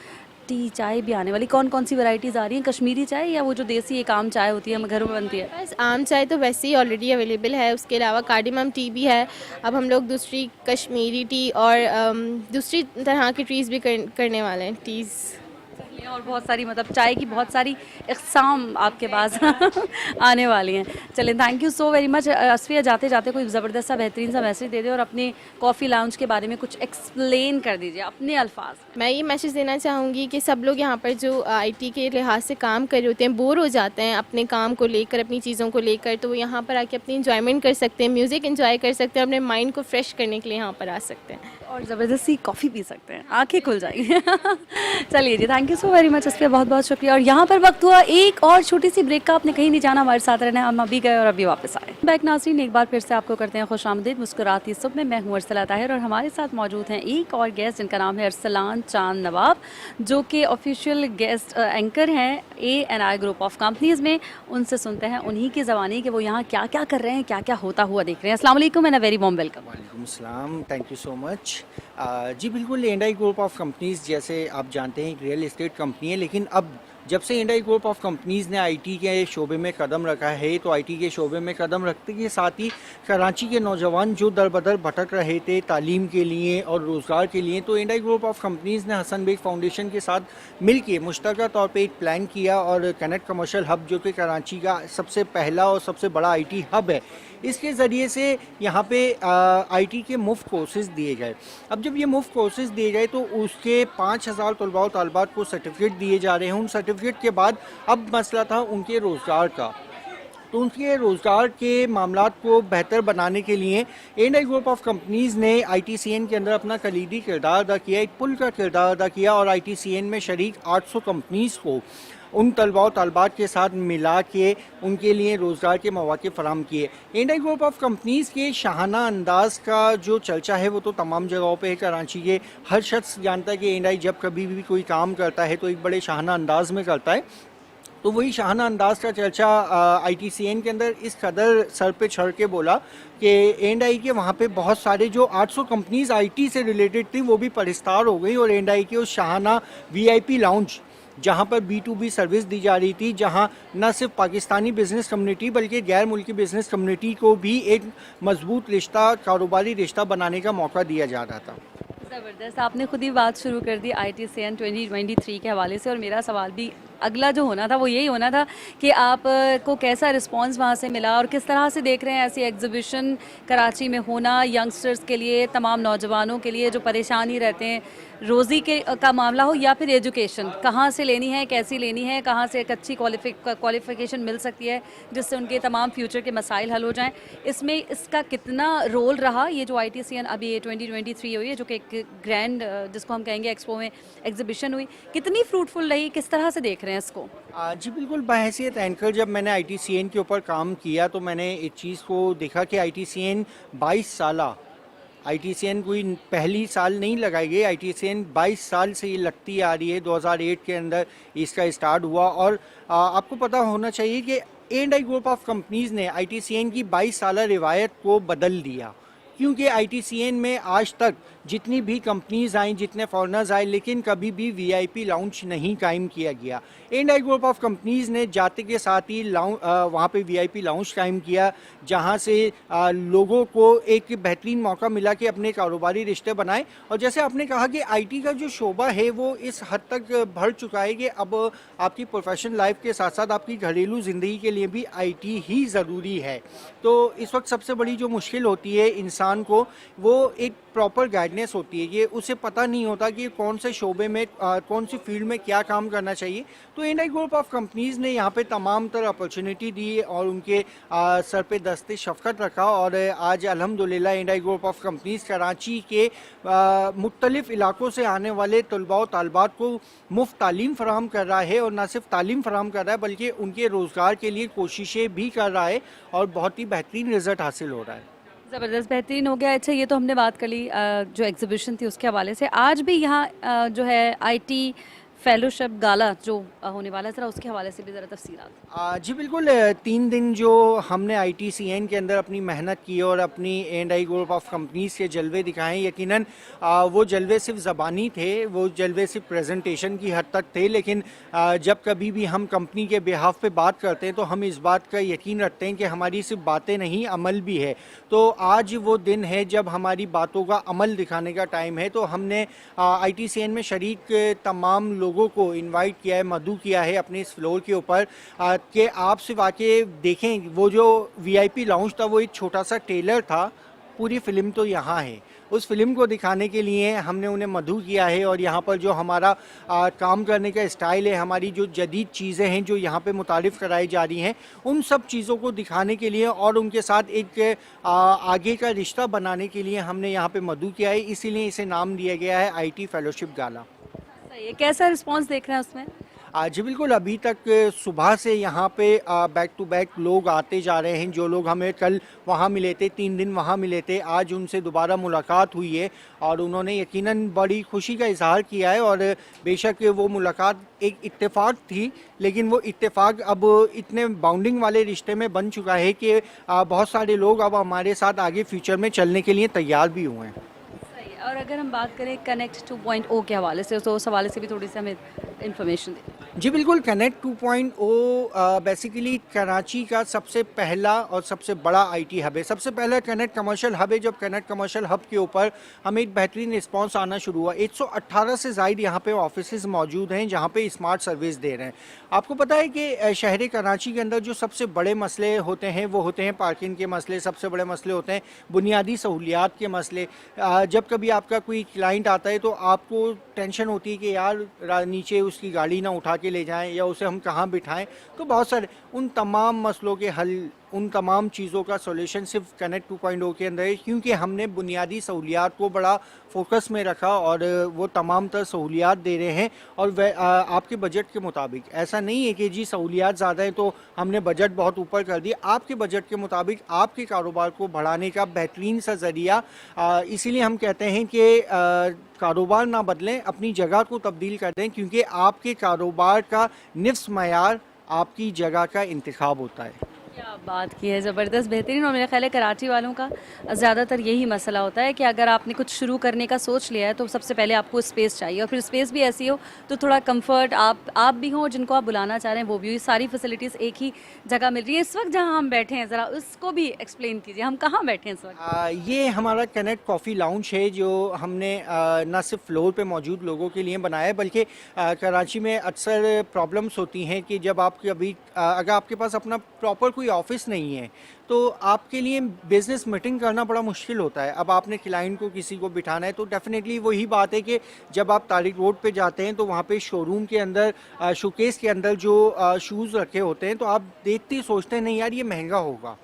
टी चाय भी आने वाली। कौन कौन सी वैरायटीज़ आ रही हैं? कश्मीरी चाय या वो जो देसी एक आम चाय होती है हम घरों में बनती है? बस आम चाय तो वैसे ही ऑलरेडी अवेलेबल है, उसके अलावा कार्डिमम टी भी है। अब हम लोग दूसरी कश्मीरी टी और दूसरी तरह की टीज़ भी करने वाले हैं, टीज़। और बहुत सारी, मतलब चाय की बहुत सारी इक़साम आपके पास आने वाली हैं। चलें, thank you so very much. Asfiya, जाते जाते कोई ज़बरदस्त सा बेहतरीन सा मैसेज दे दें और अपने कॉफ़ी लाउंज के बारे में कुछ एक्सप्लेन कर दीजिए अपने अल्फाज। मैं ये मैसेज देना चाहूँगी कि सब लोग यहाँ पर जो आईटी के लिहाज से काम कर रहे होते हैं, बोर हो जाते हैं अपने काम को लेकर, अपनी चीज़ों को लेकर, तो वो यहाँ पर आके अपनी इंजॉयमेंट कर सकते हैं, म्यूज़िक एंजॉय कर सकते हैं, अपने माइंड को फ्रेश करने के लिए यहाँ पर आ सकते हैं और ज़बरदस्त सी कॉफ़ी पी सकते हैं, आंखें खुल जाएंगी चलिए जी, thank you so very much Asfiya, बहुत बहुत शुक्रिया। और यहाँ पर वक्त हुआ एक और छोटी सी ब्रेक का। आपने कहीं नहीं जाना, हमारे साथ रहना है। हम अभी गए और अभी वापस आए। बैक नाज़रीन, एक बार फिर से आपको करते हैं खुशामदीद मुस्कुराती सुबह में। मैं हूँ अरसला ताहिर और हमारे साथ मौजूद हैं एक और गेस्ट जिनका नाम है अरसलान चांद नवाब, जो कि ऑफिशियल गेस्ट एंकर हैं ANI ग्रुप ऑफ कंपनीज़ में। उनसे सुनते हैं उन्हीं की ज़बानी कि वो यहाँ क्या क्या कर रहे हैं, क्या क्या होता हुआ देख रहे हैं। अस्सलाम वालेकुम and a very warm welcome. वालेकुम अस्सलाम, थैंक यू सो मच। जी बिल्कुल, ANI ग्रुप ऑफ कंपनीज़ जैसे आप जानते हैं एक रियल एस्टेट कंपनी है, लेकिन अब जब से ANI ग्रुप ऑफ कंपनीज़ ने IT के शोबे में कदम रखा है, तो IT के शोबे में कदम रखते के साथ ही कराची के नौजवान जो दर बदर भटक रहे थे तालीम के लिए और रोज़गार के लिए, तो ANI ग्रुप ऑफ कंपनीज़ ने हसन बेग फाउंडेशन के साथ मिलके मुश्तरका तौर पे एक प्लान किया और कनेक्ट कमर्शियल हब, जो कि कराची का सबसे पहला और सबसे बड़ा IT हब है, इसके ज़रिए से यहाँ पे IT के मुफ्त कोर्सेज़ दिए गए। अब जब ये मुफ्त कोर्सेज़ दिए गए तो उसके 5000 तलबा और तालिबात को सर्टिफिकेट दिए जा रहे हैं। उन सर्टिफिकेट के बाद अब मसला था उनके रोज़गार का, तो उनके रोज़गार के मामलात को बेहतर बनाने के लिए ANI ग्रुप ऑफ कंपनीज़ ने ITCN के अंदर अपना कलीदी किरदार अदा किया, एक पुल का किरदार अदा किया और ITCN में शरीक 800 कंपनीज़ को उन तलबा और तालिबात के साथ मिला के उनके लिए रोज़गार के मौके फ़राहम किए। ANI ग्रुप ऑफ कंपनीज़ के शाहाना अंदाज़ का जो चर्चा है वो तो तमाम जगहों पे है। कराची के हर शख्स जानता है कि ANI जब कभी भी कोई काम करता है तो एक बड़े शाहाना अंदाज़ में करता है, तो वही शाहाना अंदाज का चर्चा ITCN के अंदर इस कदर सर पे चढ़ के बोला कि ANI के वहाँ पे बहुत सारे जो 800 कंपनीज़ IT से रिलेटेड थी वो भी परिस्तार हो गई, और ANI के उस शाहाना VIP लाउंज जहाँ पर B2B सर्विस दी जा रही थी, जहाँ न सिर्फ पाकिस्तानी बिज़नेस कम्युनिटी बल्कि गैर मुल्की बिज़नेस कम्युनिटी को भी एक मजबूत रिश्ता, कारोबारी रिश्ता बनाने का मौका दिया जा रहा था। ज़बरदस्त, आपने खुद ही बात शुरू कर दी ITCN 2023 के हवाले से, और मेरा सवाल भी अगला जो होना था वो यही होना था कि आप को कैसा रिस्पांस वहाँ से मिला और किस तरह से देख रहे हैं ऐसी एग्जीबिशन कराची में होना यंगस्टर्स के लिए, तमाम नौजवानों के लिए जो परेशान ही रहते हैं रोज़ी के का मामला हो या फिर एजुकेशन, कहाँ से लेनी है, कैसी लेनी है, कहाँ से एक अच्छी क्वालिफिकेशन मिल सकती है जिससे उनके तमाम फ्यूचर के मसाइल हल हो जाएं, इसमें इसका कितना रोल रहा। ये जो ITCN अभी ये 2023 हुई है, जो कि एक ग्रैंड जिसको हम कहेंगे एक्सपो में एग्जीबिशन हुई, कितनी फ्रूटफुल रही, किस तरह से देख रहे हैं इसको? जी बिल्कुल, बहैसियत एंकर जब मैंने ITCN के ऊपर काम किया तो मैंने एक चीज़ को देखा कि ITCN 22 साला ITCN कोई पहली साल नहीं लगाई गई। ITCN 22 साल से ये लगती आ रही है। 2008 के अंदर इसका स्टार्ट हुआ और आपको पता होना चाहिए कि A&I ग्रुप ऑफ कंपनीज़ ने ITCN की 22 साला रिवायत को बदल दिया, क्योंकि ITCN में आज तक जितनी भी कंपनीज आई, जितने फॉरेनर्स आए, लेकिन कभी भी VIP लाउंज नहीं कायम किया गया। A&I ग्रुप ऑफ कंपनीज ने जाते के साथ ही वहाँ पे VIP लाउंज कायम किया, जहाँ से लोगों को एक बेहतरीन मौका मिला कि अपने कारोबारी रिश्ते बनाएं। और जैसे आपने कहा कि IT का जो शोबा है वो इस हद तक बढ़ चुका है कि अब आपकी प्रोफेशनल लाइफ के साथ साथ आपकी घरेलू ज़िंदगी के लिए भी IT ही ज़रूरी है। तो इस वक्त सबसे बड़ी जो मुश्किल होती है इंसान को, वो एक प्रॉपर गाइडेंस होती है। ये उसे पता नहीं होता कि कौन से शोबे में कौन सी फील्ड में क्या काम करना चाहिए। तो A&I ग्रुप ऑफ कंपनीज़ ने यहाँ पे तमाम तरह अपॉर्चुनिटी दी और उनके सर पे दस्ते शफ़क़त रखा। और आज अल्हम्दुलिल्लाह A&I group of companies Karachi के मुख्तलिफ़ इलाकों से आने वाले तलबा व तालिबात को मुफ्त तालीम फ़राहम कर रहा है, और न सिर्फ तालीम फ़राहम कर रहा है बल्कि उनके रोज़गार के लिए कोशिशें भी कर रहा है और बहुत ही बेहतरीन रिज़ल्ट हासिल हो रहा है। ज़बरदस्त, बेहतरीन हो गया। अच्छा, ये तो हमने बात कर ली जो एग्जीबिशन थी उसके हवाले से। आज भी यहाँ जो है IT फेलोशिप गाला जो होने वाला है, ज़रा उसके हवाले से भी ज़रा तफसीलात। जी बिल्कुल, 3 दिन जो हमने ITCN के अंदर अपनी मेहनत की और अपनी A&I ग्रुप ऑफ कंपनीज़ के जलवे दिखाएं, यकीनन वो जलवे सिर्फ ज़बानी थे, वो जलवे सिर्फ प्रेजेंटेशन की हद तक थे। लेकिन जब कभी भी हम कंपनी के बिहाफ पे बात करते हैं तो हम इस बात का यकीन रखते हैं कि हमारी सिर्फ बातें नहीं, अमल भी है। तो आज वो दिन है जब हमारी बातों का अमल दिखाने का टाइम है। तो हमने ITCN में शरीक तमाम लोगों को इनवाइट किया है, मदऊ किया है अपने इस फ्लोर के ऊपर कि आप सिर्फ आके देखें। वो जो VIP लाउंज था वो एक छोटा सा ट्रेलर था, पूरी फिल्म तो यहाँ है। उस फिल्म को दिखाने के लिए हमने उन्हें मदऊ किया है। और यहाँ पर जो हमारा काम करने का स्टाइल है, हमारी जो जदीद चीज़ें हैं जो यहाँ पे मुतारिफ़ कराई जा रही हैं, उन सब चीज़ों को दिखाने के लिए और उनके साथ एक आगे का रिश्ता बनाने के लिए हमने यहाँ पे मदऊ किया है। इसीलिए इसे नाम दिया गया है IT फेलोशिप गाला। सही है, कैसा रिस्पॉन्स देख रहे हैं उसमें? जी बिल्कुल, अभी तक सुबह से यहाँ पे बैक टू बैक लोग आते जा रहे हैं। जो लोग हमें कल वहाँ मिले थे, 3 दिन वहाँ मिले थे, आज उनसे दोबारा मुलाकात हुई है और उन्होंने यकीनन बड़ी खुशी का इजहार किया है। और बेशक वो मुलाकात एक इत्तेफाक थी, लेकिन वो इत्तेफाक अब इतने बाउंडिंग वाले रिश्ते में बन चुका है कि बहुत सारे लोग अब हमारे साथ आगे फ्यूचर में चलने के लिए तैयार भी हुए हैं। सही है। और अगर हम बात करें कनेक्ट 2.0 के हवाले से, तो उस हवाले से भी थोड़ी सी हमें इन्फॉर्मेशन दें। जी बिल्कुल, कनेक्ट 2.0 बेसिकली कराची का सबसे पहला और सबसे बड़ा IT हब है। सबसे पहला कनेक्ट कमर्शियल हब है। जब कनेक्ट कमर्शियल हब के ऊपर हमें एक बेहतरीन रिस्पांस आना शुरू हुआ। 118 से ज़ायद यहाँ पे ऑफिसेज मौजूद हैं जहाँ पे स्मार्ट सर्विस दे रहे हैं। आपको पता है कि शहर कराची के अंदर जो सबसे बड़े मसले होते हैं वो होते हैं पार्किंग के मसले, सबसे बड़े मसले होते हैं बुनियादी सहूलियात के मसले। जब कभी आपका कोई क्लाइंट आता है तो आपको टेंशन होती है कि यार नीचे उसकी गाड़ी ना उठा के ले जाएं या उसे हम कहाँ बिठाएं। तो बहुत सारे उन तमाम मसलों के हल, उन तमाम चीज़ों का सॉल्यूशन सिर्फ कनेक्ट 2.0 के अंदर है, क्योंकि हमने बुनियादी सहूलियात को बड़ा फोकस में रखा और वो तमाम तरह सहूलियात दे रहे हैं और वह आपके बजट के मुताबिक। ऐसा नहीं है कि जी सहूलियात ज़्यादा है तो हमने बजट बहुत ऊपर कर दिया। आपके बजट के मुताबिक आपके कारोबार को बढ़ाने का बेहतरीन सा ज़रिया। इसीलिए हम कहते हैं कि कारोबार ना बदलें, अपनी जगह को तब्दील कर दें, क्योंकि आपके कारोबार का निफ्स मयार आपकी जगह का इंतखाब होता है। क्या बात की है, ज़बरदस्त, बेहतरीन। और मेरा ख्याल है कराची वालों का ज़्यादातर यही मसला होता है कि अगर आपने कुछ शुरू करने का सोच लिया है तो सबसे पहले आपको स्पेस चाहिए, और फिर स्पेस भी ऐसी हो तो थोड़ा कंफर्ट आप भी हों, जिनको आप बुलाना चाह रहे हैं वो भी, सारी फैसिलिटीज़ एक ही जगह मिल रही है। इस वक्त जहाँ हम बैठे हैं ज़रा उसको भी एक्सप्लेन कीजिए, हम कहाँ बैठे हैं इस वक्त? ये हमारा कनेक्ट कॉफ़ी लाउंज है जो हमने न सिर्फ फ्लोर पे मौजूद लोगों के लिए बनाया है, बल्कि कराची में अक्सर प्रॉब्लम्स होती हैं कि जब आप कभी अगर आपके पास अपना प्रॉपर कोई कोई ऑफिस नहीं है तो आपके लिए बिज़नेस मीटिंग करना बड़ा मुश्किल होता है। अब आपने क्लाइंट को किसी को बिठाना है तो डेफिनेटली वही बात है कि जब आप तारिक रोड पे जाते हैं तो वहाँ पे शोरूम के अंदर शोकेस के अंदर जो शूज़ रखे होते हैं तो आप देखते ही सोचते हैं नहीं यार ये महंगा होगा।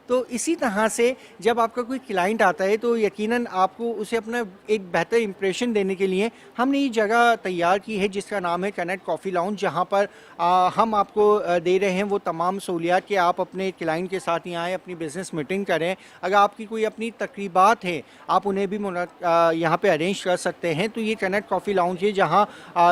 तो इसी तरह से जब आपका कोई क्लाइंट आता है तो यकीनन आपको उसे अपना एक बेहतर इंप्रेशन देने के लिए हमने ये जगह तैयार की है जिसका नाम है कनेक्ट कॉफ़ी लाउंज, जहाँ पर हम आपको दे रहे हैं वो तमाम सहूलियात कि आप अपने क्लाइंट के साथ यहाँ आएँ, अपनी बिज़नेस मीटिंग करें। अगर आपकी कोई अपनी तकरीबात है आप उन्हें भी यहाँ पे अरेंज कर सकते हैं। तो ये कनेक्ट कॉफ़ी लाउंज है जहाँ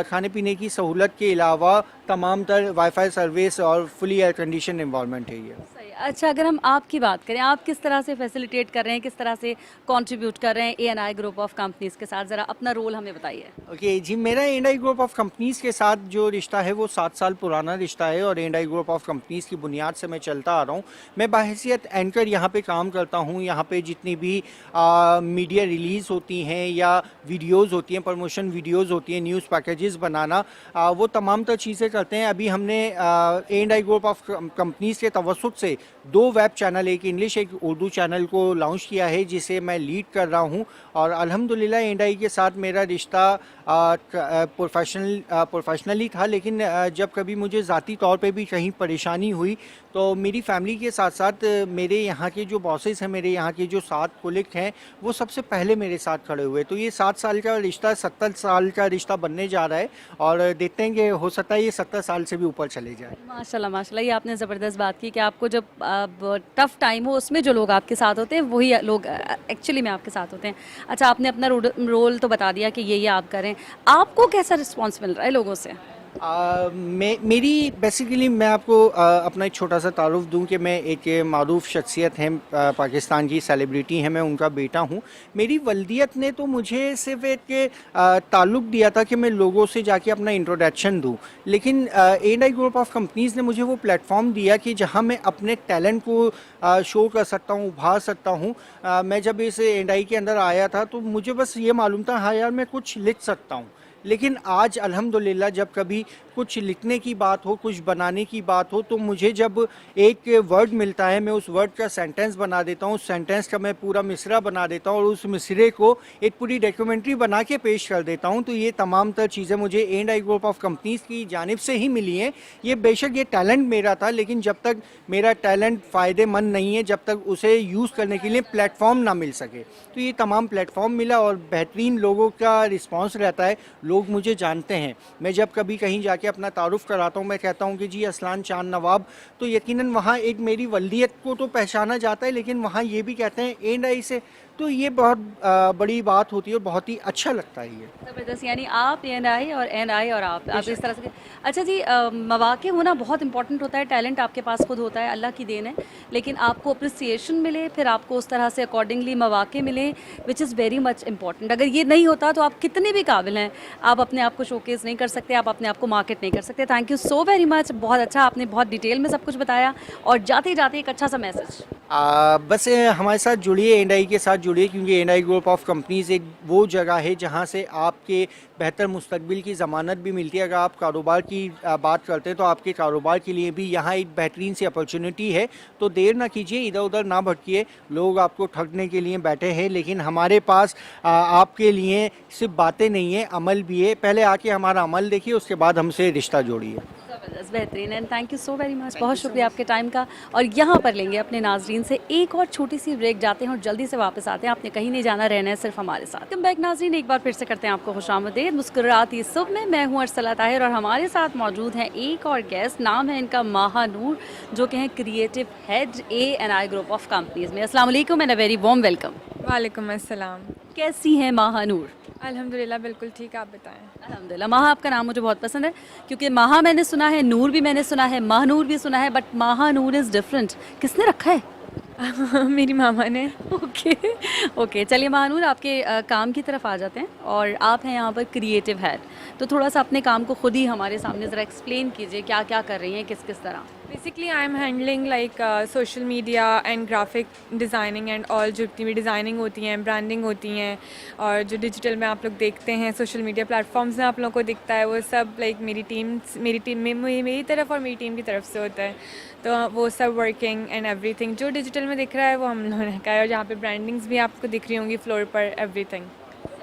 खाने पीने की सहूलत के अलावा तमाम तर वाईफाई सर्विस और फुली एयर कंडीशन एनवायरनमेंट है ये। सही। अच्छा, अगर हम आपकी बात करें, आप किस तरह से फैसिलिटेट कर रहे हैं, किस तरह से कंट्रीब्यूट कर रहे हैं A&I ग्रुप ऑफ कंपनीज के साथ, ज़रा अपना रोल हमें बताइए। ओके जी, मेरा A&I ग्रुप ऑफ कंपनीज़ के साथ जो रिश्ता है वो 7 साल पुराना रिश्ता है और A&I ग्रुप ऑफ कंपनीज़ की बुनियाद से मैं चलता आ रहा हूँ। मैं बाहैसियत एंकर यहाँ पे काम करता हूँ। यहाँ पे जितनी भी मीडिया रिलीज़ होती हैं या वीडियोज़ होती हैं, प्रमोशन वीडियोज़ होती हैं, न्यूज़ पैकेजेस बनाना, वो तमाम तर चीज़ें करते हैं। अभी हमने A&I ग्रुप ऑफ कंपनीज़ के तवस्सुत से 2 वेब चैनल, एक इंग्लिश एक उर्दू चैनल को लॉन्च किया है जिसे मैं लीड कर रहा हूँ। और अल्हम्दुलिल्लाह A&I के साथ मेरा रिश्ता प्रोफेशनली था, लेकिन जब कभी मुझे ज़ाती तौर पे भी कहीं परेशानी हुई तो मेरी फैमिली के साथ साथ मेरे यहाँ के जो बॉसेस हैं, मेरे यहाँ के जो 7 कोलिग हैं, वो सबसे पहले मेरे साथ खड़े हुए। तो ये 7 साल का रिश्ता 70 साल का रिश्ता बनने जा रहा है और देखते हैं कि हो सकता है ये 70 साल से भी ऊपर चले जाए। माशाल्लाह माशाल्लाह, ये आपने ज़बरदस्त बात की कि आपको जब टफ़ टाइम हो उसमें जो लोग आपके साथ होते हैं वही लोग एक्चुअली में आपके साथ होते हैं। अच्छा, आपने अपना रोल तो बता दिया कि ये आप करें, आपको कैसा रिस्पॉन्स मिल रहा है लोगों से? मेरी बेसिकली मैं आपको अपना एक छोटा सा तारुफ दूं कि मैं एक मारूफ शख्सियत हैं, पाकिस्तान की सेलिब्रिटी हैं, मैं उनका बेटा हूं। मेरी वल्दियत ने तो मुझे सिर्फ एक ताल्लुक़ दिया था कि मैं लोगों से जाके अपना इंट्रोडक्शन दूं, लेकिन A&I ग्रुप ऑफ कंपनीज़ ने मुझे वो प्लेटफॉर्म दिया कि जहां मैं अपने टैलेंट को शो कर सकता हूं, उभार सकता हूं। मैं जब इस A&I के अंदर आया था तो मुझे बस ये मालूम था हाँ यार मैं कुछ लिख सकता हूं, लेकिन आज अल्हम्दुलिल्लाह जब कभी कुछ लिखने की बात हो, कुछ बनाने की बात हो, तो मुझे जब एक वर्ड मिलता है मैं उस वर्ड का सेंटेंस बना देता हूँ, उस सेंटेंस का मैं पूरा मिसरा बना देता हूँ और उस मिसरे को एक पूरी डॉक्यूमेंट्री बना के पेश कर देता हूँ। तो ये तमाम तर चीज़ें मुझे A&I ग्रुप ऑफ कंपनीज़ की जानिब से ही मिली हैं। ये बेशक ये टैलेंट मेरा था, लेकिन जब तक मेरा टैलेंट फ़ायदेमंद नहीं है, जब तक उसे यूज़ करने के लिए प्लेटफॉर्म ना मिल सके, तो ये तमाम प्लेटफॉर्म मिला और बेहतरीन लोगों का रिस्पॉन्स रहता है। लोग मुझे जानते हैं। मैं जब कभी कहीं जाके अपना तारुफ कराता हूँ, मैं कहता हूँ कि जी असलान चांद नवाब, तो यकीनन वहाँ एक मेरी वल्दियत को तो पहचाना जाता है, लेकिन वहाँ ये भी कहते हैं A&I से, तो ये बहुत बड़ी बात होती है और बहुत ही अच्छा लगता है ये। ज़बरदस्त, यानी आप A&I और N.I और आप इस तरह से। अच्छा जी, मौक़े होना बहुत इंपॉर्टेंट होता है, टैलेंट आपके पास खुद होता है, अल्लाह की देन है, लेकिन आपको अप्रिसिएशन मिले, फिर आपको उस तरह से अकॉर्डिंगली मौक़े मिले, which is very much important. अगर ये नहीं होता तो आप कितने भी काबिल हैं, आप अपने आप को शोकेस नहीं कर सकते, आप अपने आप को मार्केट नहीं कर सकते। Thank you so very much, बहुत अच्छा, आपने बहुत डिटेल में सब कुछ बताया। और जाते जाते एक अच्छा सा मैसेज बस हमारे साथ जुड़िए, A&I के साथ जुड़िए, क्योंकि A&I ग्रुप ऑफ कंपनीज़ एक वो जगह है जहाँ से आपके बेहतर मुस्तकबिल की ज़मानत भी मिलती है। अगर आप कारोबार की बात करते हैं तो आपके कारोबार के लिए भी यहाँ एक बेहतरीन सी अपॉर्चुनिटी है। तो देर ना कीजिए, इधर उधर ना भटकिए, लोग आपको ठगने के लिए बैठे हैं, लेकिन हमारे पास आपके लिए सिर्फ बातें नहीं है, अमल भी है। पहले आके हमारा अमल देखिए, उसके बाद हमसे रिश्ता जोड़िए। ज़बरदस्त, बेहतरीन, and thank you so very much, बहुत शुक्रिया आपके टाइम का। और यहाँ पर लेंगे अपने नाजरीन से एक और छोटी सी ब्रेक, जाते हैं और जल्दी से वापस आते हैं। आपने कहीं नहीं जाना, रहना है सिर्फ हमारे साथ। वेलकम बैक नाजरीन, एक बार फिर से करते हैं आपको खुशामदीद मुस्कुराती सुबह में। मैं हूँ अर्सला ताहिर और हमारे साथ मौजूद हैं एक और गेस्ट, नाम है इनका माहा नूर, जो कि हैं creative head A&I group of companies में। अस्सलाम वालेकुम and a very warm welcome. वालेकुम अस्सलाम। कैसी हैं माहा नूर? अल्हम्दुलिल्लाह बिल्कुल ठीक, आप बताएं। अल्हम्दुलिल्लाह। माहा आपका नाम मुझे बहुत पसंद है, क्योंकि माहा मैंने सुना है, नूर भी मैंने सुना है, महानूर भी सुना है, बट माहा नूर इज़ डिफरेंट। किसने रखा है? मेरी मामा ने। ओके ओके, चलिए महानूर, आपके काम की तरफ आ जाते हैं। और आप हैं यहाँ पर क्रिएटिव हेड, तो थोड़ा सा अपने काम को खुद ही हमारे सामने ज़रा एक्सप्लेन कीजिए, क्या क्या कर रही हैं, किस किस तरह। Basically, I'm handling like social media and graphic designing and all जो जितनी भी डिज़ाइनिंग होती हैं, ब्रांडिंग होती हैं और जो डिजिटल में आप लोग देखते हैं सोशल मीडिया प्लेटफॉर्म्स में आप लोगों को दिखता है, वो सब लाइक मेरी टीम में मेरी तरफ और मेरी टीम की तरफ से होता है। तो वो सब वर्किंग एंड एवरीथिंग जो डिजिटल में दिख रहा है वो हम लोगों ने का है, और जहाँ पे ब्रांडिंग्स भी आपको दिख रही होंगी फ्लोर पर, एवरीथिंग।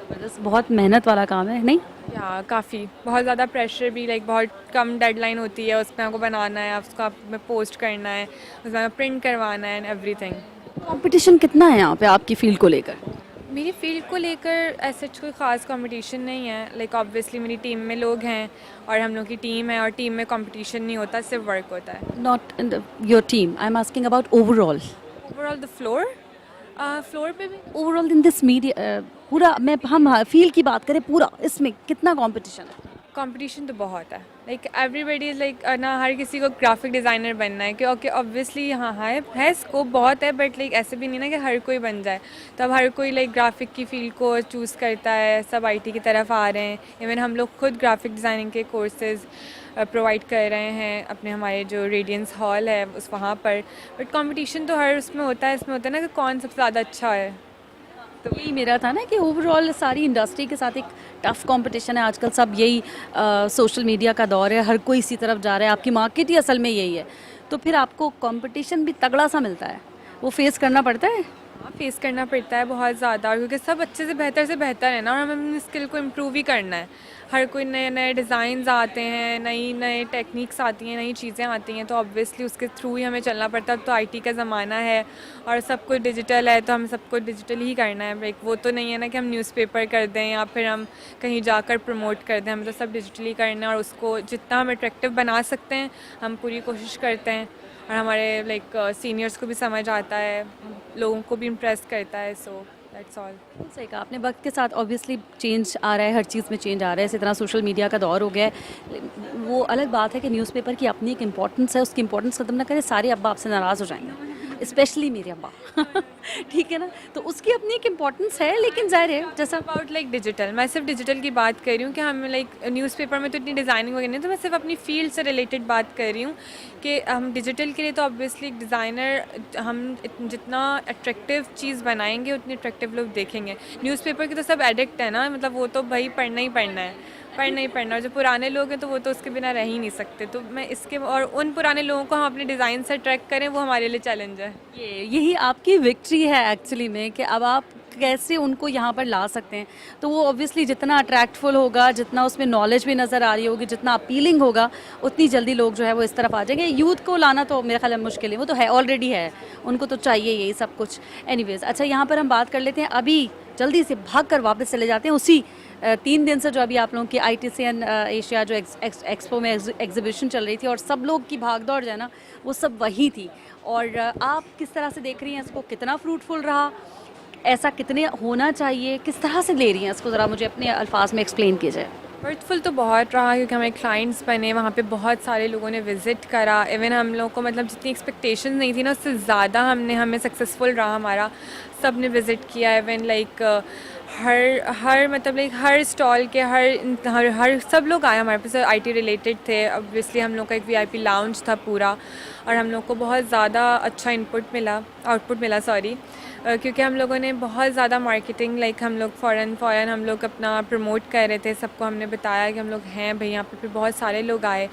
ज़बरदस्त, बहुत मेहनत वाला काम है नहीं? या काफ़ी बहुत ज़्यादा प्रेशर भी, लाइक बहुत कम डेडलाइन होती है, उसमें आपको बनाना है, उसको आप में पोस्ट करना है, उसमें प्रिंट करवाना है एंड एवरीथिंग। कंपटीशन कितना है यहाँ पे आपकी फील्ड को लेकर? मेरी फील्ड को लेकर ऐसे कोई ख़ास कंपटीशन नहीं है, लाइक ऑब्वियसली मेरी टीम में लोग हैं और हम लोग की टीम है और टीम में कंपटीशन नहीं होता, सिर्फ वर्क होता है। Not in your team, I am asking about overall. Overall the floor floor पे भी ओवरऑल इन दिस मीडिया पूरा, हम फील्ड की बात करें पूरा, इसमें कितना कंपटीशन है? कंपटीशन तो बहुत है, लाइक एवरीबडी इज़ लाइक ना, हर किसी को ग्राफिक डिज़ाइनर बनना है क्योंकि ऑब्वियसली हाँ है स्कोप बहुत है, बट लाइक ऐसे भी नहीं ना कि हर कोई बन जाए। तब हर कोई लाइक ग्राफिक की फील्ड को चूज़ करता है, सब आईटी की तरफ आ रहे हैं। इवन हम लोग खुद ग्राफिक डिज़ाइनिंग के कोर्सेज प्रोवाइड कर रहे हैं अपने हमारे जो रेडियंस हॉल है उस वहाँ पर। बट कंपटीशन तो हर उसमें होता है, इसमें होता है ना कि कौन सबसे ज़्यादा अच्छा है। तो यही मेरा था ना कि ओवरऑल सारी इंडस्ट्री के साथ एक टफ कंपटीशन है आजकल। सब यही सोशल मीडिया का दौर है, हर कोई इसी तरफ जा रहा है, आपकी मार्केट ही असल में यही है। तो फिर आपको कंपटीशन भी तगड़ा सा मिलता है, वो फेस करना पड़ता है। हाँ, फेस करना पड़ता है बहुत ज़्यादा, क्योंकि सब अच्छे से बेहतर है ना, और हमें अपनी स्किल को इम्प्रूव ही करना है। हर कोई नए नए डिज़ाइंस आते हैं, नई टेक्निक्स आती हैं, नई चीज़ें आती हैं, तो ऑब्वियसली उसके थ्रू ही हमें चलना पड़ता है। अब तो आईटी का ज़माना है और सब कुछ डिजिटल है, तो हमें सब कुछ डिजिटल ही करना है। लाइक वो तो नहीं है ना कि हम न्यूज़पेपर कर दें या फिर हम कहीं जाकर प्रमोट कर दें, हमें तो सब डिजिटली करना है और उसको जितना हम अट्रैक्टिव बना सकते हैं हम पूरी कोशिश करते हैं। और हमारे लाइक सीनियर्स को भी समझ आता है, लोगों को भी इम्प्रेस करता है, सो दैट्स ऑल। सही कहा आपने। वक्त के साथ ऑब्वियसली चेंज आ रहा है, हर चीज़ में चेंज आ रहा है। इसी तरह सोशल मीडिया का दौर हो गया है। वो अलग बात है कि न्यूज़पेपर की अपनी एक इम्पोर्टेंस है, उसकी इम्पोर्टेंस ख़त्म ना करें, सारे अब्बा आपसे नाराज़ हो जाएंगे, स्पेशली मेरे अब्बा ठीक है ना। तो उसकी अपनी एक इम्पोर्टेंस है, लेकिन ज़ाहिर है जैसा अबाउट लाइक डिजिटल, मैं सिर्फ डिजिटल की बात कर रही हूँ कि हम लाइक न्यूज़पेपर में तो इतनी डिज़ाइनिंग वगैरह नहीं, तो मैं सिर्फ अपनी फील्ड से रिलेटेड बात कर रही हूँ कि हम डिजिटल के लिए तो ऑब्वियसली एक डिज़ाइनर हम जितना अट्रैक्टिव चीज़ बनाएंगे उतनी अट्रैक्टिव लोग देखेंगे। न्यूज़पेपर के तो सब एडिक्ट है ना, मतलब वो तो भाई पढ़ना ही पढ़ना है, पढ़ना ही पढ़ना। और जो पुराने लोग हैं तो वो तो उसके बिना रह ही नहीं सकते। तो मैं इसके और उन पुराने लोगों को हम अपने डिज़ाइन से अट्रैक्ट करें, वो हमारे लिए चैलेंज है। यही आपकी विक्ट्री है एक्चुअली में, कि अब आप कैसे उनको यहाँ पर ला सकते हैं। तो वो ऑब्वियसली जितना अट्रैक्टफुल होगा, जितना उसमें नॉलेज भी नज़र आ रही होगी, जितना अपीलिंग होगा, उतनी जल्दी लोग जो है वो इस तरफ आ जाएंगे। यूथ को लाना तो मेरे ख्याल में मुश्किल है, वो तो है, ऑलरेडी है, उनको तो चाहिए यही सब कुछ। एनीवेज, अच्छा यहाँ पर हम बात कर लेते हैं, अभी जल्दी से भाग कर वापस चले जाते हैं उसी 3 दिन से जो अभी आप लोगों की ITCN एशिया जो एक्सपो में एग्जीबिशन चल रही थी, और सब लोग की भागदौड़ जो है ना वो सब वही थी। और आप किस तरह से देख रही हैं इसको, कितना फ्रूटफुल रहा, ऐसा कितने होना चाहिए, किस तरह से ले रही हैं इसको, ज़रा मुझे अपने अल्फाज में एक्सप्लेन कीजिए। फ्रूटफुल तो बहुत रहा, क्योंकि हमारे क्लाइंट्स बने, वहाँ पे बहुत सारे लोगों ने विज़िट करा। इवन हम लोगों को मतलब जितनी एक्सपेक्टेशन नहीं थी ना उससे ज़्यादा हमें सक्सेसफुल रहा हमारा। सब ने विज़िट किया, इवन लाइक हर मतलब लाइक हर स्टॉल के हर सब लोग आए हमारे पास, IT रिलेटेड थे। ऑब्वियसली हम लोग का एक VIP लाउंज था पूरा, और हम लोग को बहुत ज़्यादा अच्छा आउटपुट मिला क्योंकि हम लोगों ने बहुत ज़्यादा मार्केटिंग, लाइक हम लोग फ़ौरन हम लोग अपना प्रमोट कर रहे थे, सबको हमने बताया कि हम लोग हैं भाई यहाँ पे बहुत सारे लोग आए,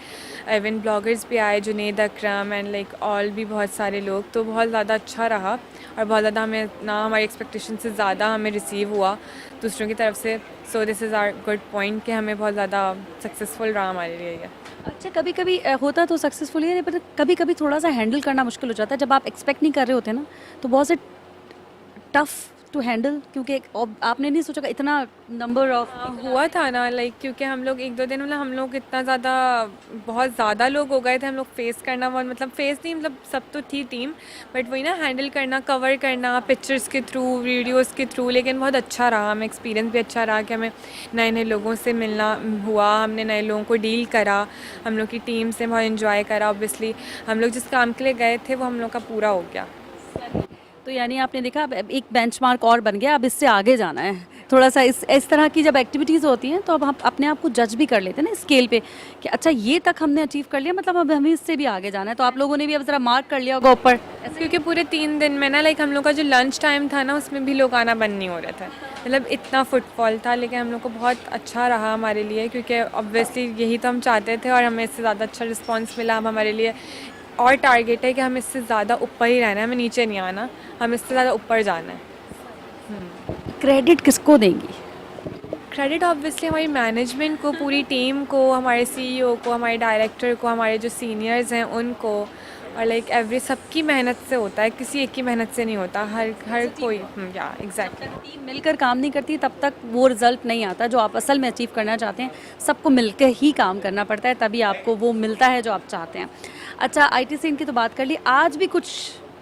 इवन ब्लॉगर्स भी आए, जुनेद अकरम एंड लाइक ऑल भी बहुत सारे लोग। तो बहुत ज़्यादा अच्छा रहा और बहुत ज़्यादा हमें ना हमारी एक्सपेक्टेशन से ज़्यादा हमें रिसीव हुआ दूसरों की तरफ से। So this is our good point कि हमें बहुत ज़्यादा सक्सेसफुल रहा हमारे लिए ये। अच्छा, कभी कभी होता तो सक्सेसफुल ही है, पर कभी कभी थोड़ा सा हैंडल करना मुश्किल हो जाता है जब आप एक्सपेक्ट नहीं कर रहे होते ना, तो बहुत से टफ टू हैंडल, क्योंकि आपने नहीं सोचा इतना नंबर ऑफ हुआ था ना, लाइक क्योंकि हम लोग 1-2 दिन मतलब हम लोग इतना ज़्यादा बहुत ज़्यादा लोग हो गए थे, हम लोग फेस करना मतलब फेस नहीं, मतलब सब तो थी टीम, बट वही ना हैंडल करना, कवर करना पिक्चर्स के थ्रू, वीडियोस के थ्रू। लेकिन बहुत अच्छा रहा, हमें एक्सपीरियंस भी अच्छा रहा कि हमें नए नए लोगों से मिलना हुआ, हमने नए लोगों को डील करा, हम लोग की टीम से बहुत इन्जॉय करा। ऑब्वियसली हम लोग जिस काम के लिए गए थे वो हम लोग का पूरा हो गया। तो यानी आपने देखा अब एक बेंचमार्क और बन गया, अब इससे आगे जाना है, थोड़ा सा इस तरह की जब एक्टिविटीज़ होती हैं तो अब हम अपने आप को जज भी कर लेते हैं ना स्केल पे कि अच्छा ये तक हमने अचीव कर लिया, मतलब अब हमें इससे भी आगे जाना है। तो आप लोगों ने भी अब ज़रा मार्क कर लिया होगा ऊपर। क्योंकि पूरे 3 दिन में ना लाइक हम लोग का जो लंच टाइम था ना उसमें भी लोग आना बंद नहीं हो रहे थे, मतलब इतना फुटफॉल था। लेकिन हम लोग को बहुत अच्छा रहा हमारे लिए, क्योंकि ऑब्वियसली यही तो हम चाहते थे और हमें इससे ज़्यादा अच्छा रिस्पॉन्स मिला। अब हमारे लिए और टारगेट है कि हमें इससे ज़्यादा ऊपर ही रहना है, हमें नीचे नहीं आना, हमें इससे ज़्यादा ऊपर जाना है। क्रेडिट किसको देंगी? क्रेडिट ऑब्वियसली हमारी मैनेजमेंट को, पूरी टीम को, हमारे सीईओ को, हमारे डायरेक्टर को, हमारे जो सीनियर्स हैं उनको, और लाइक एवरी सबकी मेहनत से होता है, किसी एक की मेहनत से नहीं होता। हर कोई या एग्जैक्टली टीम मिलकर काम नहीं करती तब तक वो रिजल्ट नहीं आता जो आप असल में अचीव करना चाहते हैं। सबको मिलकर ही काम करना पड़ता है, तभी आपको वो मिलता है जो आप चाहते हैं। अच्छा, आईटी सीन की तो बात कर ली, आज भी कुछ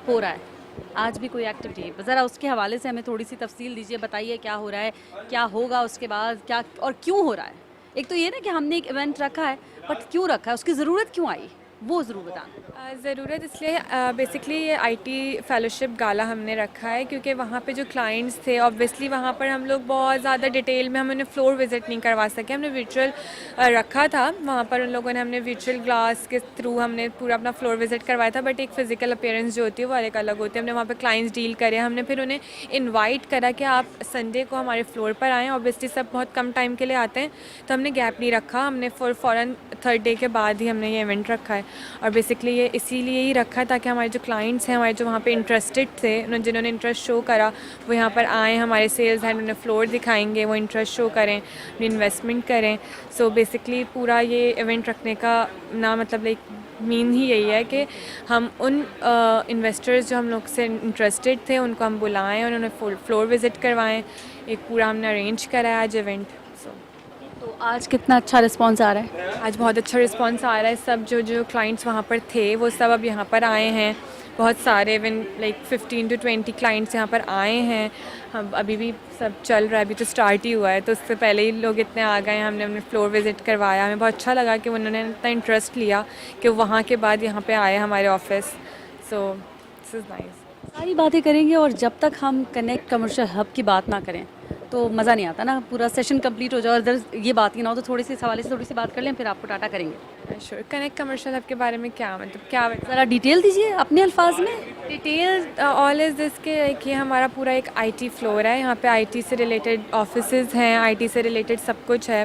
हो रहा है, आज भी कोई एक्टिविटी, ज़रा उसके हवाले से हमें थोड़ी सी तफसील दीजिए, बताइए क्या हो रहा है, क्या होगा उसके बाद, क्या और क्यों हो रहा है। एक तो ये ना कि हमने एक इवेंट रखा है, बट क्यों रखा है, उसकी ज़रूरत क्यों आई, वो ज़रूर बताना। ज़रूरत इसलिए बेसिकली ये आईटी फेलोशिप गाला हमने रखा है, क्योंकि वहाँ पे जो क्लाइंट्स थे ऑब्वियसली वहाँ पर हम लोग बहुत ज़्यादा डिटेल में हम उन्हें फ्लोर विज़िट नहीं करवा सके। हमने वर्चुअल रखा था, वहाँ पर उन लोगों ने हमने वर्चुअल ग्लास के थ्रू हमने पूरा अपना फ्लोर विज़िट करवाया था, बट एक फ़िज़िकल अपीयरेंस जो होती है वो अलग अलग होती है। हमने वहाँ पर क्लाइंट्स डील करे, हमने फिर उन्हें इन्वाइट करा कि आप संडे को हमारे फ्लोर पर आएँ। ऑब्वियसली सब बहुत कम टाइम के लिए आते हैं, तो हमने गैप नहीं रखा, हमने फ़ौरन थर्ड डे के बाद ही हमने ये इवेंट रखा है। और बेसिकली ये इसीलिए ही रखा है ताकि हमारे जो क्लाइंट्स हैं, हमारे जो वहाँ पे इंटरेस्टेड थे, जिन्होंने इंटरेस्ट शो करा, वो यहाँ पर आएँ, हमारे सेल्स हैं उन्हें फ्लोर दिखाएंगे, वो इंटरेस्ट शो करें, इन्वेस्टमेंट करें। सो बेसिकली पूरा ये इवेंट रखने का ना मतलब लाइक मीन ही यही है कि हम उन इन्वेस्टर्स जो हम लोग से इंटरेस्टेड थे उनको हम बुलाएँ और उन्हें फ्लोर विज़िट करवाएँ। एक पूरा हमने अरेंज करा है आज इवेंट। तो आज कितना अच्छा रिस्पॉन्स आ रहा है? आज बहुत अच्छा रिस्पांस आ रहा है। सब जो क्लाइंट्स वहाँ पर थे वो सब अब यहाँ पर आए हैं, बहुत सारे, इवन लाइक 15 to 20 क्लाइंट्स यहाँ पर आए हैं। हम अभी भी सब चल रहा है, अभी तो स्टार्ट ही हुआ है, तो उससे पहले ही लोग इतने आ गए हैं। हमने फ्लोर विज़िट करवाया, हमें बहुत अच्छा लगा कि उन्होंने इतना इंटरेस्ट लिया कि वहाँ के बाद यहाँ पे आए हमारे office. So this is nice. सारी बातें करेंगे और जब तक हम कनेक्ट कमर्शियल हब की बात ना करें तो मज़ा नहीं आता ना, पूरा सेशन कंप्लीट हो जाए और इधर ये बात ही ना हो। तो थोड़ी सी इस हवाले से थोड़ी सी बात कर लें, फिर आपको टाटा करेंगे। श्योर। कनेक्ट कमर्शियल हब के बारे में क्या मतलब क्या ज़रा डिटेल दीजिए अपने अल्फाज में। डिटेल ऑल इज़ दिस के कि हमारा पूरा एक आईटी फ्लोर है, यहाँ पे आईटी से रिलेटेड ऑफिसेज हैं, आईटी से रिलेटेड सब कुछ है।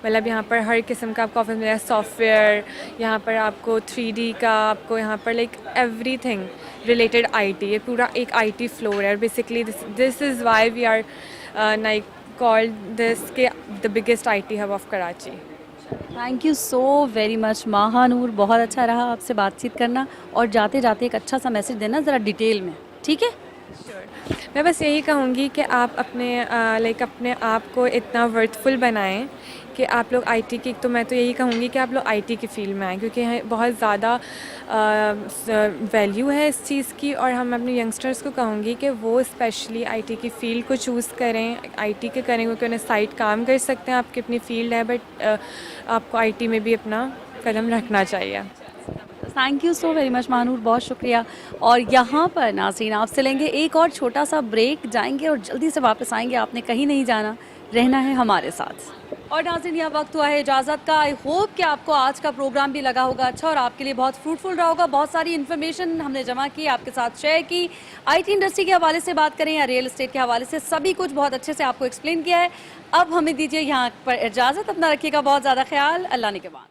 मतलब यहाँ पर हर किस्म का आपको ऑफिस मिलेगा, सॉफ्टवेयर, यहाँ पर आपको 3D का, आपको यहाँ पर लाइक एवरीथिंग रिलेटेड आईटी, ये पूरा एक आईटी फ्लोर है। Basically this is why we are like called this के the biggest IT hub of Karachi। Thank you so very much Mahnoor, बहुत अच्छा रहा आपसे बातचीत करना, और जाते जाते एक अच्छा सा मैसेज देना ज़रा डिटेल में, ठीक है? मैं बस यही कहूँगी कि आप अपने लाइक अपने आप को इतना वर्थफुल बनाएं कि आप लोग आईटी की, तो मैं तो यही कहूँगी कि आप लोग आईटी की फील्ड में आएँ, क्योंकि यहाँ बहुत ज़्यादा वैल्यू है इस चीज़ की। और हम अपने यंगस्टर्स को कहूँगी कि वो स्पेशली आईटी की फ़ील्ड को चूज़ करें, आईटी के करें, क्योंकि उन्हें साइड काम कर सकते हैं, आपकी अपनी फील्ड है, बट आपको आईटी में भी अपना कदम रखना चाहिए। Thank you so very much Mahnoor, बहुत शुक्रिया। और यहाँ पर नाज़रीन आपसे लेंगे एक और छोटा सा ब्रेक, जाएंगे और जल्दी से वापस आएंगे। आपने कहीं नहीं जाना, रहना है हमारे साथ। और नाज़रीन यह वक्त हुआ है इजाज़त का। आई होप कि आपको आज का प्रोग्राम भी लगा होगा अच्छा और आपके लिए बहुत फ्रूटफुल रहा होगा। बहुत सारी इन्फॉर्मेशन हमने जमा की, आपके साथ शेयर की, आईटी इंडस्ट्री के हवाले से बात करें या रियल एस्टेट के हवाले से, सभी कुछ बहुत अच्छे से आपको एक्सप्लेन किया है। अब हमें दीजिए यहाँ पर इजाज़त, अपना रखिएगा बहुत ज़्यादा ख्याल, अल्लाह ने के बाद।